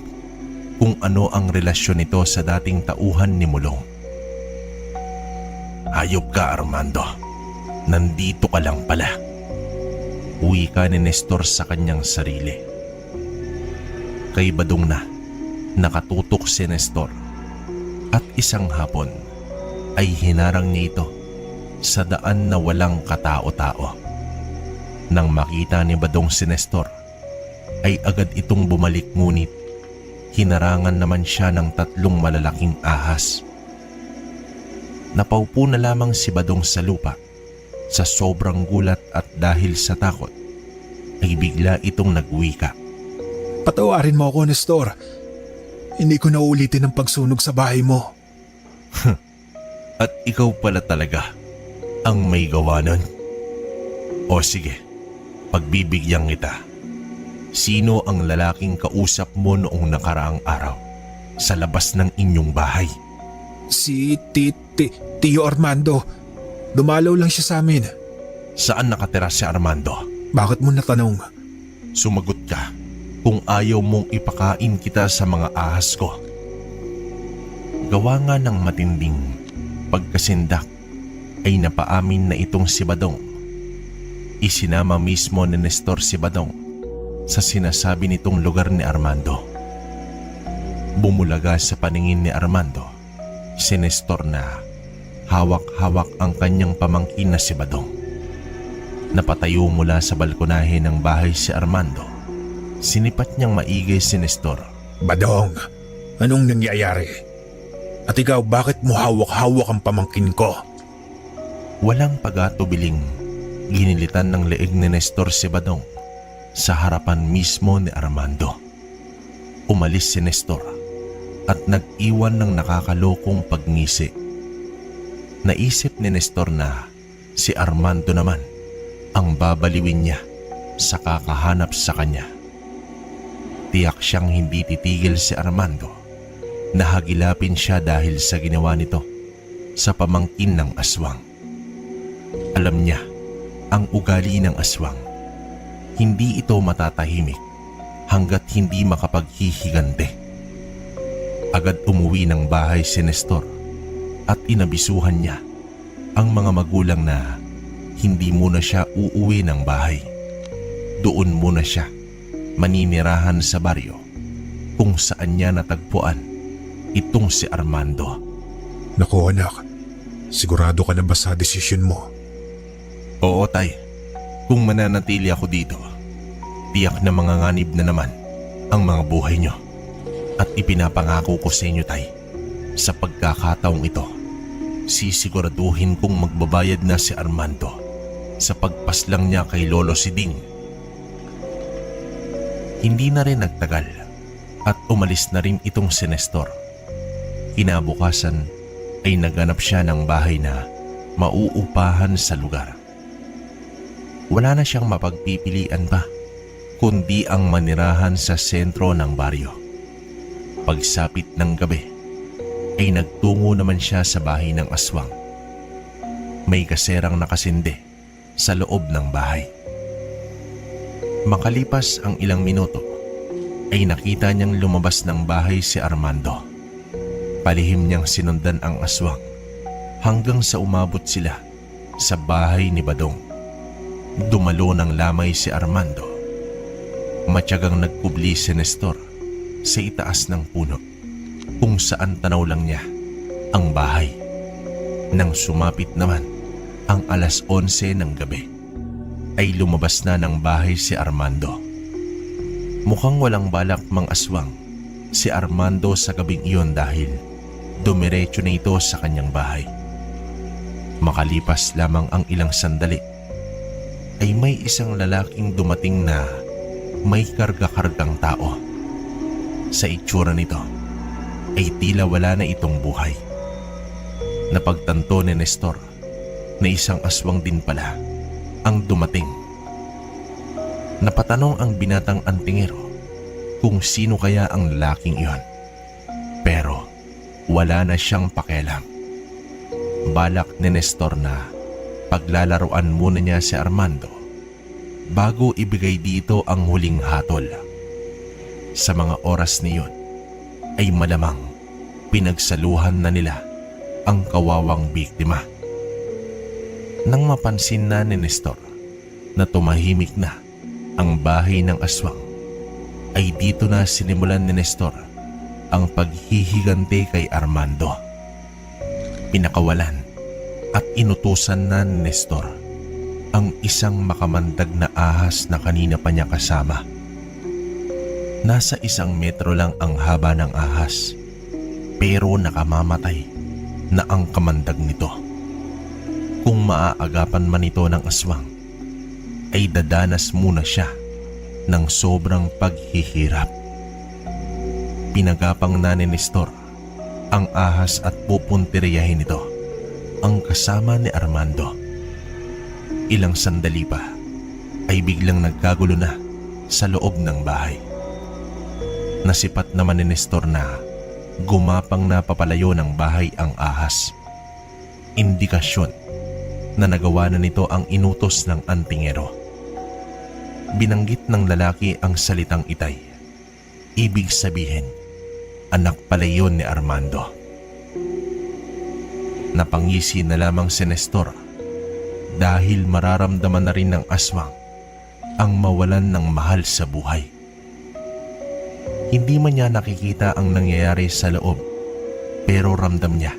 kung ano ang relasyon nito sa dating tauhan ni Mulong. "Hayop ka, Armando. Nandito ka lang pala," wika ni Nestor sa kanyang sarili. Kay Badong na nakatutok si Nestor at isang hapon ay hinarang niya ito sa daan na walang katao-tao. Nang makita ni Badong si Nestor ay agad itong bumalik, ngunit hinarangan naman siya ng 3 malalaking ahas. Napaupo na lamang si Badong sa lupa sa sobrang gulat at dahil sa takot ay bigla itong nagwika. Patawarin mo ako, Nestor. Hindi ko na ulitin ang pagsunog sa bahay mo. At ikaw pala talaga ang may gawa nun? O sige, pagbibigyan kita. Sino ang lalaking kausap mo noong nakaraang araw sa labas ng inyong bahay? Si Tio Armando. Dumalaw lang siya sa amin. Saan nakatira si Armando? Bakit mo natanong? Sumagot ka kung ayaw mong ipakain kita sa mga ahas ko. Gawa nga ng matinding pagkasindak ay napaamin na itong si Badong. Isinama mismo ni Nestor si Badong sa sinasabi nitong lugar ni Armando. Bumulaga sa paningin ni Armando si Nestor na hawak-hawak ang kanyang pamangkin na si Badong. Napatayo mula sa balkonahe ng bahay si Armando. Sinipat niyang maigay si Nestor. Badong, anong nangyayari? At ikaw, bakit mo hawak-hawak ang pamangkin ko? Walang pag-atubiling, ginilitan ng leeg ni Nestor si Badong sa harapan mismo ni Armando. Umalis si Nestor at nag-iwan ng nakakalokong pagngisi. Naisip ni Nestor na si Armando naman ang babaliwin niya sa kakahanap sa kanya. Tiyak siyang hindi titigil si Armando. Nahagilapin siya dahil sa ginawa nito sa pamangkin ng aswang. Alam niya ang ugali ng aswang. Hindi ito matatahimik hanggat hindi makapaghihigante. Agad umuwi ng bahay si Nestor at inabisuhan niya ang mga magulang na hindi muna siya uuwi ng bahay. Doon muna siya maninirahan sa baryo kung saan niya natagpuan itong si Armando. Naku anak, sigurado ka na ba sa desisyon mo? Oo tay, kung mananatili ako dito, tiyak na manganganib na naman ang mga buhay niyo. At ipinapangako ko sa inyo tay, sa pagkakataong ito, sisiguraduhin kong magbabayad na si Armando sa pagpaslang niya kay Lolo Siding. Hindi na rin nagtagal at umalis na rin itong si Nestor. Kinabukasan ay naganap siya ng bahay na mauupahan sa lugar. Wala na siyang mapagpipilian pa kundi ang manirahan sa sentro ng baryo. Pagsapit ng gabi ay nagtungo naman siya sa bahay ng aswang. May kaserang nakasindi sa loob ng bahay. Makalipas ang ilang minuto ay nakita niyang lumabas ng bahay si Armando. Palihim niyang sinundan ang aswang hanggang sa umabot sila sa bahay ni Badong. Dumalo ng lamay si Armando. Matyagang nagkubli si Nestor sa itaas ng puno kung saan tanaw lang niya ang bahay. Nang sumapit naman ang 11:00 ng gabi ay lumabas na ng bahay si Armando. Mukhang walang balak mang aswang si Armando sa gabing iyon dahil dumiretso na ito sa kanyang bahay. Makalipas lamang ang ilang sandali ay may isang lalaking dumating na may karga-kargang tao. Sa itsura nito ay tila wala na itong buhay. Napagtanto ni Nestor na isang aswang din pala ang dumating. Napatanong ang binatang antingero kung sino kaya ang lalaking iyon. Pero wala na siyang pakialam. Balak ni Nestor na paglalaruan muna niya si Armando bago ibigay dito ang huling hatol. Sa mga oras niyon ay malamang pinagsaluhan na nila ang kawawang biktima. Nang mapansin na ni Nestor na tumahimik na ang bahay ng aswang, ay dito na sinimulan ni Nestor ang paghihigante kay Armando. Pinakawalan at inutusan na ni Nestor ang isang makamandag na ahas na kanina pa niya kasama. Nasa 1 metro lang ang haba ng ahas, pero nakamamatay na ang kamandag nito. Kung maaagapan man ito ng aswang, ay dadanas muna siya ng sobrang paghihirap. Pinagapang na ni Nestor ang ahas at pupuntiryahin ito ang kasama ni Armando. Ilang sandali pa ay biglang nagkagulo na sa loob ng bahay. Nasipat naman ni Nestor na gumapang na papalayo ng bahay ang ahas. Indikasyon na nagawa na nito ang inutos ng antingero. Binanggit ng lalaki ang salitang itay. Ibig sabihin, anak pala yun ni Armando. Napangisi na lamang si Nestor dahil mararamdaman na rin ng aswang ang mawalan ng mahal sa buhay. Hindi man niya nakikita ang nangyayari sa loob, pero ramdam niya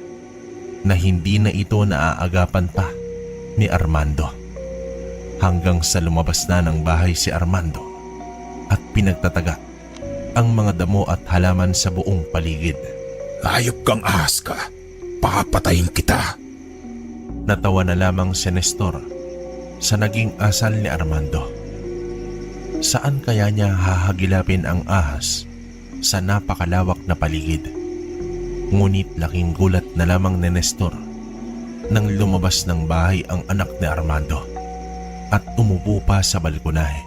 na hindi na ito naaagapan pa ni Armando hanggang sa lumabas na ng bahay si Armando at pinagtataga ang mga damo at halaman sa buong paligid. Hayop kang ahas ka. Papatayin kita. Natawa na lamang si Nestor sa naging asal ni Armando. Saan kaya niya hahagilapin ang ahas sa napakalawak na paligid? Ngunit laking gulat na lamang ni Nestor nang lumabas ng bahay ang anak ni Armando at umupo pa sa balkonahe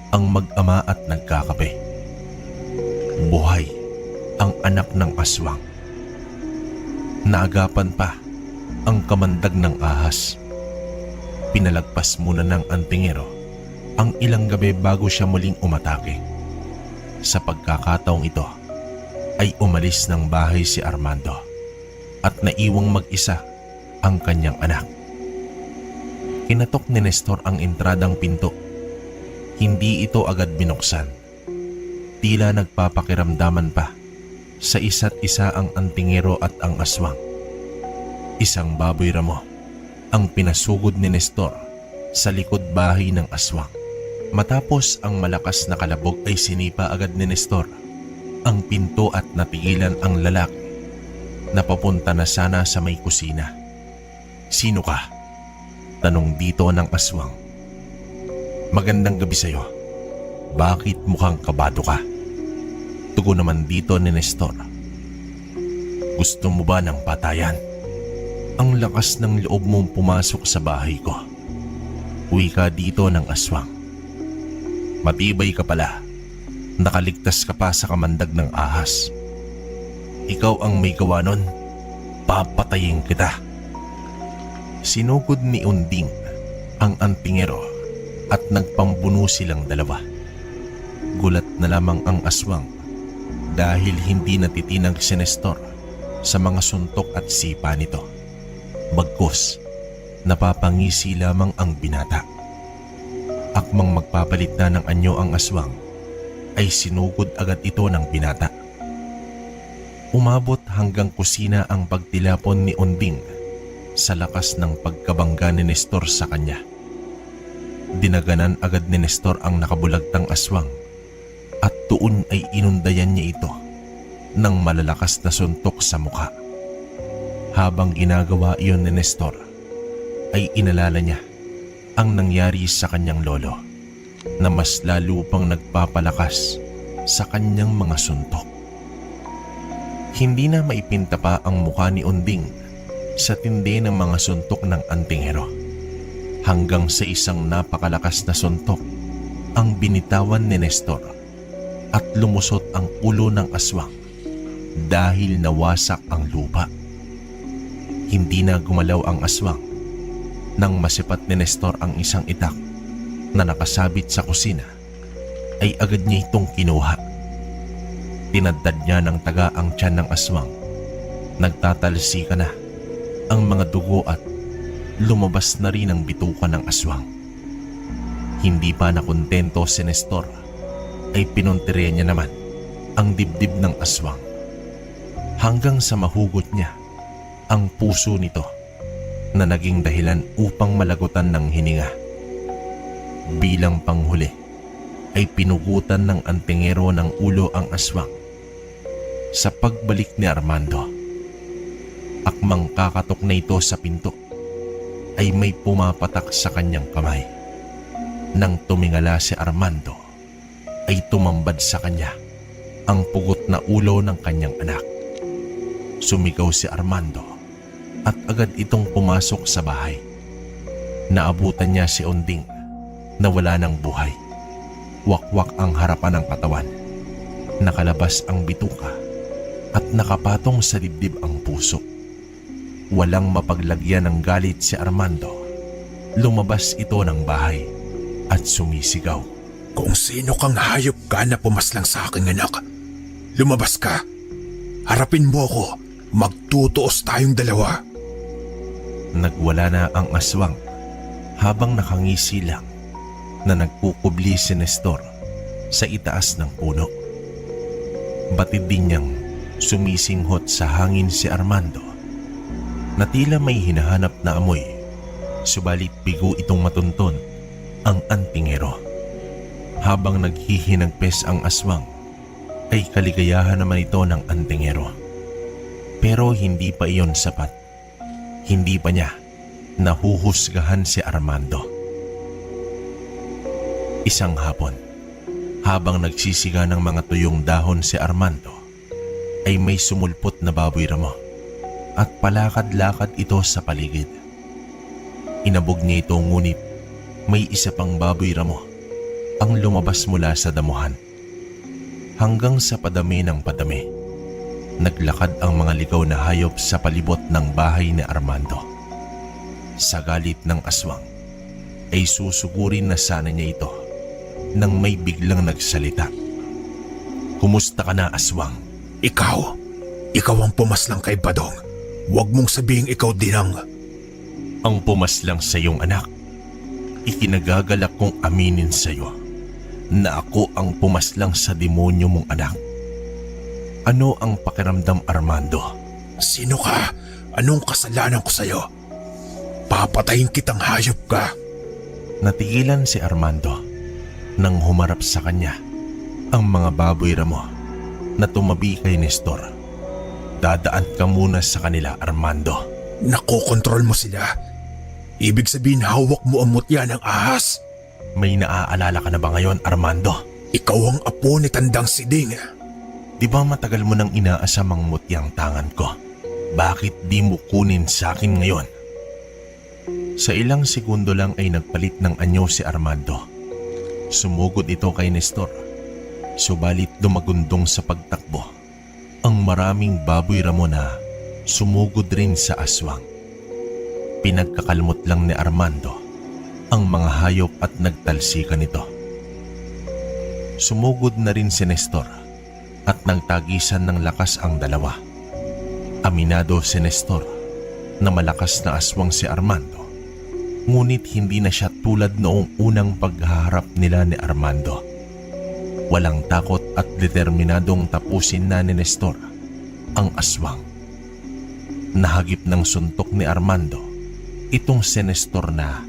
ang mag-ama at nagkakape. Buhay ang anak ng aswang. Naagapan pa ang kamandag ng ahas. Pinalagpas muna ng antingero ang ilang gabi bago siya muling umatake. Sa pagkakataong ito ay umalis ng bahay si Armando at naiwang mag-isa ang kanyang anak. Kinatok ni Nestor ang entradang pinto. Hindi ito agad binuksan. Tila nagpapakiramdaman pa sa isa't isa ang antingero at ang aswang. Isang baboy ramo ang pinasugod ni Nestor sa likod bahay ng aswang. Matapos ang malakas na kalabog ay sinipa agad ni Nestor ang pinto at napigilan ang lalaki na papunta na sana sa may kusina. "Sino ka?" tanong dito ng aswang. "Magandang gabi sa'yo. Bakit mukhang kabado ka?" Tugon naman dito ni Nestor. "Gusto mo ba ng patayan? Ang lakas ng loob mong pumasok sa bahay ko." Wika dito ng aswang. "Matibay ka pala. Nakaligtas ka pa sa kamandag ng ahas. Ikaw ang may gawa nun. Papatayin kita." Sinugod ni Unding ang antingero at nagpambuno silang dalawa. Gulat na lamang ang aswang dahil hindi natitinag si Nestor sa mga suntok at sipa nito. Bagkus, napapangisi lamang ang binata. Akmang magpapalit na ng anyo ang aswang, ay sinugod agad ito ng binata. Umabot hanggang kusina ang pagtilapon ni Unding sa lakas ng pagkabangga ni Nestor sa kanya. Dinaganan agad ni Nestor ang nakabulagtang aswang at tuon ay inundayan niya ito ng malalakas na suntok sa mukha. Habang ginagawa iyon ni Nestor, ay inalala niya ang nangyari sa kanyang lolo na mas lalo pang nagpapalakas sa kanyang mga suntok. Hindi na maipinta pa ang mukha ni Unding sa tindi ng mga suntok ng antingero hanggang sa isang napakalakas na suntok ang binitawan ni Nestor at lumusot ang ulo ng aswang dahil nawasak ang lupa. Hindi na gumalaw ang aswang nang masipat ni Nestor ang isang itak na nakasabit sa kusina ay agad niya itong kinuha. Tinadtad niya ng taga ang tiyan ng aswang. Nagtatalsika na ang mga dugo at lumabas na rin ang bituka ng aswang. Hindi pa nakontento si Nestor ay pinuntirya niya naman ang dibdib ng aswang hanggang sa mahugot niya ang puso nito na naging dahilan upang malagutan ng hininga. Bilang panghuli ay pinugutan ng antingero ng ulo ang aswang. Sa pagbalik ni Armando, akmang kakatok na ito sa pinto ay may pumapatak sa kanyang kamay. Nang tumingala si Armando ay tumambad sa kanya ang pugot na ulo ng kanyang anak. Sumigaw si Armando at agad itong pumasok sa bahay. Naabutan niya si Unding na wala ng buhay. Wakwak ang harapan ng katawan. Nakalabas ang bituka at nakapatong sa dibdib ang puso. Walang mapaglagyan ng galit si Armando. Lumabas ito ng bahay at sumisigaw. Kung sino kang hayop ka na pumaslang sa aking anak, lumabas ka. Harapin mo ako. Magtutuos tayong dalawa. Nagwala na ang aswang habang nakangisi lang na nagkukubli si Nestor sa itaas ng puno. Batid din niyang sumisinghot sa hangin si Armando na tila may hinahanap na amoy, subalit bigo itong matunton ang antingero. Habang naghihinagpes ang aswang, ay kaligayahan naman ito ng antingero. Pero hindi pa iyon sapat. Hindi pa niya nahuhusgahan si Armando. Isang hapon, habang nagsisiga ng mga tuyong dahon si Armando, ay may sumulpot na baboy ramo at palakad-lakad ito sa paligid. Inabog niya ito ngunit may isa pang baboy ramo ang lumabas mula sa damuhan. Hanggang sa padami ng padami, naglakad ang mga ligaw na hayop sa palibot ng bahay ni Armando. Sa galit ng aswang, ay susugurin na sana niya ito nang may biglang nagsalita. Kumusta ka na, aswang? Ikaw ang pumaslang kay Badong. Huwag mong sabihing ikaw din Ang pumaslang sa iyong anak. Ikinagagalak kong aminin sa iyo na ako ang pumaslang sa demonyo mong anak. Ano ang pakiramdam, Armando? Sino ka? Anong kasalanan ko sa'yo? Papatayin kitang hayop ka. Natigilan si Armando nang humarap sa kanya ang mga baboy ramo na tumabi kay Nestor. Dadaan ka muna sa kanila, Armando. Nakokontrol mo sila. Ibig sabihin hawak mo ang mutya ng ahas. May naaalala ka na ba ngayon, Armando? Ikaw ang apo ni Tandang Siding. Di ba matagal mo nang inaasam ang mutyang tangan ko? Bakit di mo kunin sa akin ngayon? Sa ilang segundo lang ay nagpalit ng anyo si Armando. Sumugod ito kay Nestor. Subalit dumagundong sa pagtakbo ang maraming baboy ramo na sumugod rin sa aswang. Pinagkakalmot lang ni Armando ang mga hayop at nagtalsikan nito. Sumugod na rin si Nestor at nagtagisan ng lakas ang dalawa. Aminado si Nestor na malakas na aswang si Armando, ngunit hindi na siya tulad noong unang paghaharap nila ni Armando. Walang takot at determinadong tapusin na ni Nestor ang aswang. Nahagip ng suntok ni Armando itong si Nestor na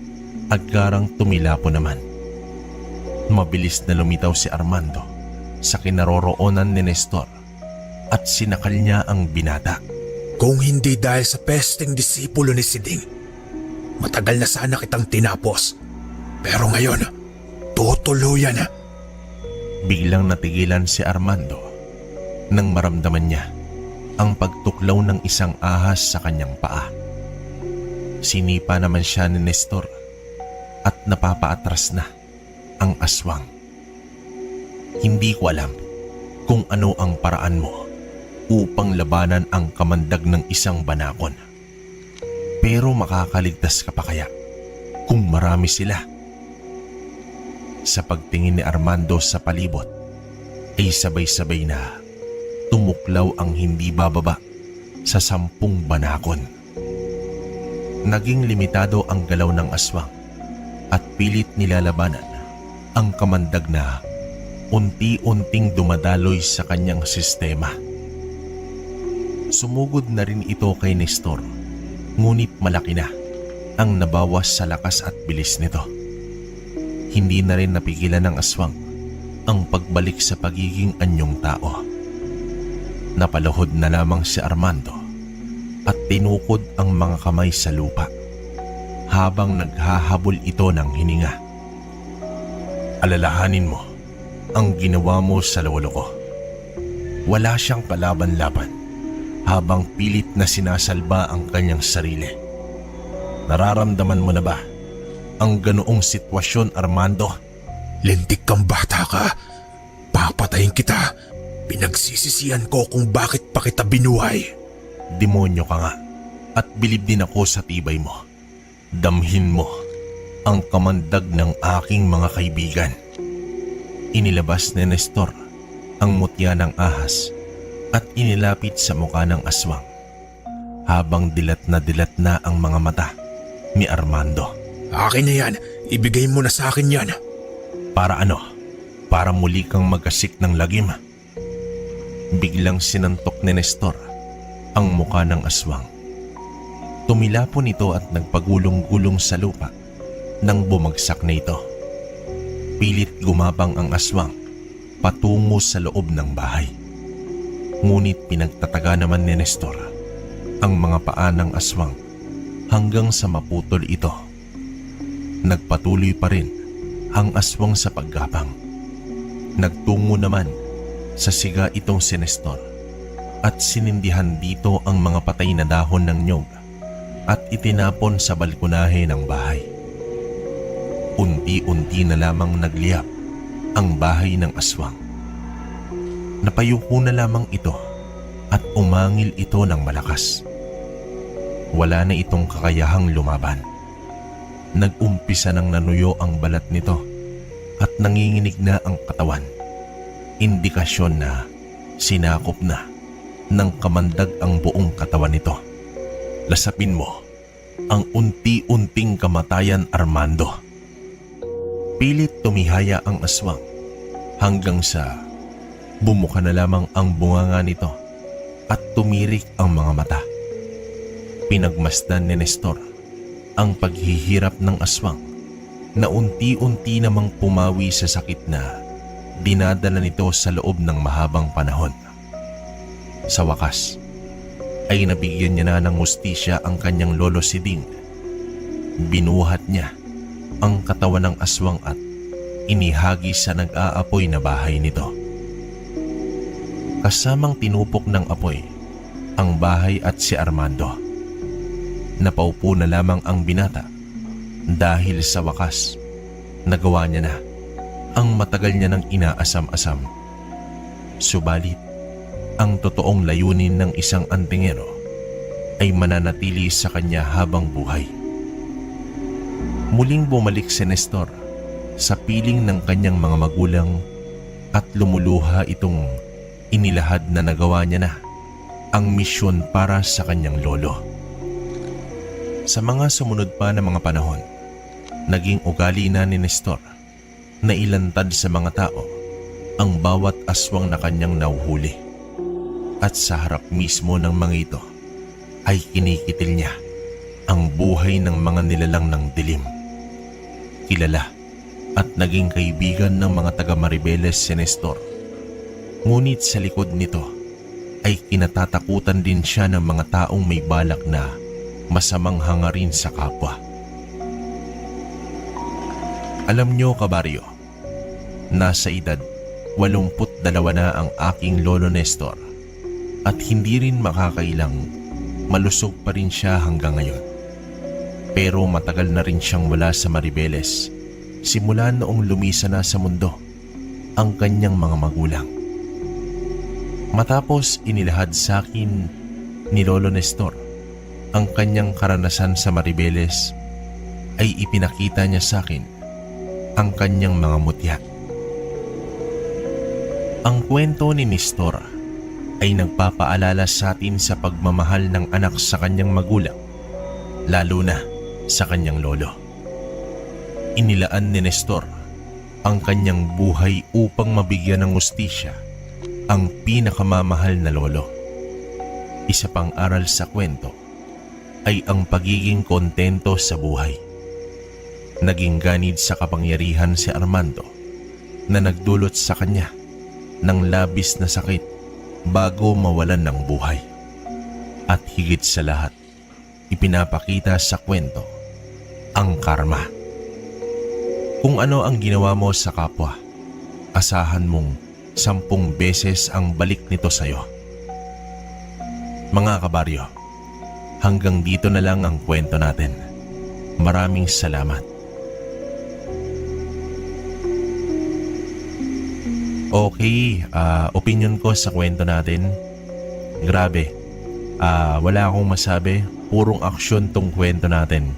agarang tumilapo naman. Mabilis na lumitaw si Armando sa kinaroroonan ni Nestor at sinakal niya ang binata. Kung hindi dahil sa pesteng disipulo ni Siding, matagal na sana kitang tinapos. Pero ngayon, tutuluyan na. Biglang natigilan si Armando nang maramdaman niya ang pagtuklaw ng isang ahas sa kanyang paa. Sinipa naman siya ni Nestor at napapaatras na ang aswang. Hindi ko alam kung ano ang paraan mo upang labanan ang kamandag ng isang banakon. Pero makakaligtas ka pa kaya kung marami sila? Sa pagtingin ni Armando sa palibot, ay sabay-sabay na tumuklaw ang hindi bababa sa 10 banakon. Naging limitado ang galaw ng aswang at pilit nilalabanan ang kamandag na unti-unting dumadaloy sa kanyang sistema. Sumugod na rin ito kay Nestor, ngunit malaki na ang nabawas sa lakas at bilis nito. Hindi na rin napigilan ng aswang ang pagbalik sa pagiging anyong tao. Napaluhod na lamang si Armando at tinukod ang mga kamay sa lupa habang naghahabol ito ng hininga. Alalahanin mo ang ginawa mo sa lolo ko. Wala siyang kalaban-laban habang pilit na sinasalba ang kanyang sarili. Nararamdaman mo na ba ang ganoong sitwasyon, Armando? Lintik kang bata ka. Papatayin kita. Pinagsisisihan ko kung bakit pa kita binuhay. Demonyo ka nga at bilib din ako sa tibay mo. Damhin mo ang kamandag ng aking mga kaibigan. Inilabas ni Nestor ang mutya ng ahas at inilapit sa mukha ng aswang habang dilat na ang mga mata ni Armando. Akin na yan. Ibigay mo na sa akin yan. Para ano? Para muli kang magkasik ng lagim? Biglang sinantok ni Nestor ang mukha ng aswang. Tumilapon ito at nagpagulong-gulong sa lupa nang bumagsak na ito. Pilit gumapang ang aswang patungo sa loob ng bahay. Ngunit pinagtataga naman ni Nestor ang mga paa ng aswang hanggang sa maputol ito. Nagpatuloy pa rin ang aswang sa paggapang. Nagtungo naman sa siga itong si Nestor at sinindihan dito ang mga patay na dahon ng nyog at itinapon sa balkonahe ng bahay. Unti-unti na lamang nagliyab ang bahay ng aswang. Napayuko na lamang ito at umangil ito ng malakas. Wala na itong kakayahang lumaban. Nag-umpisa ng nanuyo ang balat nito at nanginginig na ang katawan. Indikasyon na sinakop na ng kamandag ang buong katawan nito. Lasapin mo ang unti-unting kamatayan, Armando. Pilit tumihaya ang aswang hanggang sa bumuka na lamang ang bunganga nito at tumirik ang mga mata. Pinagmasdan ni Nestor ang paghihirap ng aswang na unti-unti namang pumawi sa sakit na dinadala nito sa loob ng mahabang panahon. Sa wakas ay nabigyan niya na ng hustisya ang kanyang lolo si Ding. Binuhat niya ang katawan ng aswang at inihagi sa nag-aapoy na bahay nito. Kasamang tinupok ng apoy ang bahay at si Armando. Napaupo na lamang ang binata dahil sa wakas nagawa niya na ang matagal niya nang inaasam-asam. Subalit, ang totoong layunin ng isang antingero ay mananatili sa kanya habang buhay. Muling bumalik si Nestor sa piling ng kanyang mga magulang at lumuluha itong inilahad na nagawa niya na ang misyon para sa kanyang lolo. Sa mga sumunod pa na mga panahon, naging ugali na ni Nestor na ilantad sa mga tao ang bawat aswang na kanyang nauhuli. At sa harap mismo ng mga ito ay kinikitil niya ang buhay ng mga nilalang ng dilim. Kilala at naging kaibigan ng mga taga-Maribeles si Nestor. Ngunit sa likod nito ay kinatatakutan din siya ng mga taong may balak na masamang hangarin sa kapwa. Alam nyo, kabaryo, nasa edad 82 na ang aking lolo Nestor at hindi rin makakailang malusog pa rin siya hanggang ngayon. Pero matagal na rin siyang wala sa Maribeles simula noong lumisa na sa mundo ang kanyang mga magulang. Matapos inilahad sa akin ni Lolo Nestor ang kanyang karanasan sa Maribeles, ay ipinakita niya sa akin ang kanyang mga mutya. Ang kwento ni Nestor ay nagpapaalala sa atin sa pagmamahal ng anak sa kanyang magulang, lalo na sa kanyang lolo. Inilaan ni Nestor ang kanyang buhay upang mabigyan ng hustisya ang pinakamamahal na lolo. Isa pang aral sa kwento ay ang pagiging kontento sa buhay. Naging ganid sa kapangyarihan si Armando na nagdulot sa kanya ng labis na sakit bago mawalan ng buhay. At higit sa lahat, ipinapakita sa kwento ang karma. Kung ano ang ginawa mo sa kapwa, asahan mong 10 beses ang balik nito sa'yo. Mga kabaryo, hanggang dito na lang ang kwento natin. Maraming salamat. Okay, opinion ko sa kwento natin. Grabe. Wala akong masabi. Purong aksyon tong kwento natin.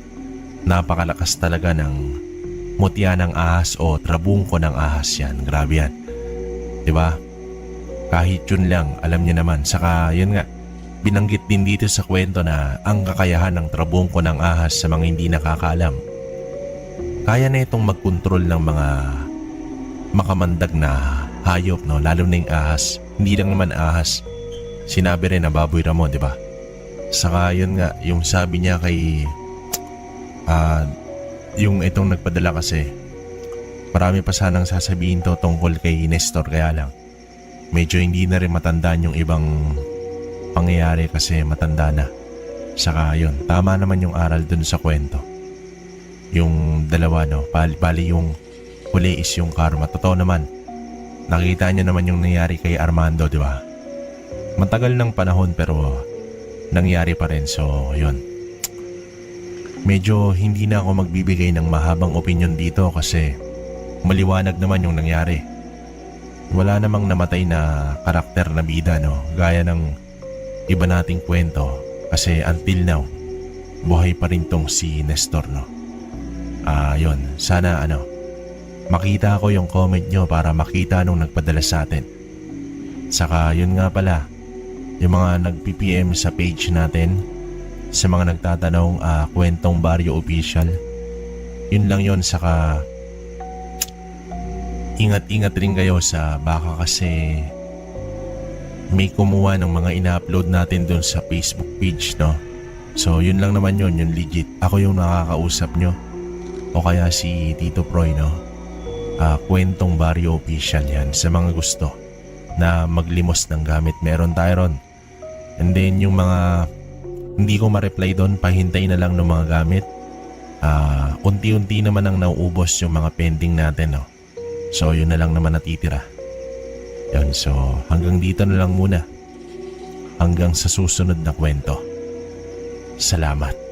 Napakalakas talaga ng mutya ng ahas o trabungko ng ahas yan. Grabe yan. Diba? Kahit yun lang, alam niya naman. Saka yun nga, binanggit din dito sa kwento na ang kakayahan ng trabungko ng ahas sa mga hindi nakakaalam. Kaya na itong magkontrol ng mga makamandag na hayop, no? Lalo na yung ahas. Hindi lang naman ahas. Sinabi rin na baboy Ramon, di ba? Saka yun nga, yung sabi niya kay yung itong nagpadala kasi, marami pa sanang sasabihin to tungkol kay Nestor, kaya lang medyo hindi na rin matandaan yung ibang pangyayari kasi matanda na. Saka yun, tama naman yung aral dun sa kwento. Yung dalawa, no? Bali yung huli is yung karma. Totoo naman. Nakita niya naman yung nangyari kay Armando, di ba? Matagal ng panahon pero nangyari pa rin. So, yun. Medyo hindi na ako magbibigay ng mahabang opinion dito kasi maliwanag naman yung nangyari. Wala namang namatay na karakter na bida, no? Gaya ng iba nating kwento kasi until now, buhay pa rin tong si Nestor, no? Yun. Sana makita ko yung comment nyo para makita nung nagpadala sa atin. Saka yun nga pala, yung mga nag-PPM sa page natin, sa mga nagtatanong, Kwentong Baryo Official, yun lang yun. Saka ingat-ingat rin kayo sa baka kasi may kumuha ng mga ina-upload natin dun sa Facebook page, no? So yun lang naman yun, yung legit. Ako yung nakakausap nyo o kaya si Tito Proy, no? Kwentong Baryo Official yan. Sa mga gusto na maglimos ng gamit, meron tayo ron. And then yung mga hindi ko ma-reply doon, pahintay na lang ng mga gamit. Unti-unti naman ang nauubos yung mga pending natin, no? So yun na lang naman natitira. Yun, so hanggang dito na lang muna. Hanggang sa susunod na kwento. Salamat.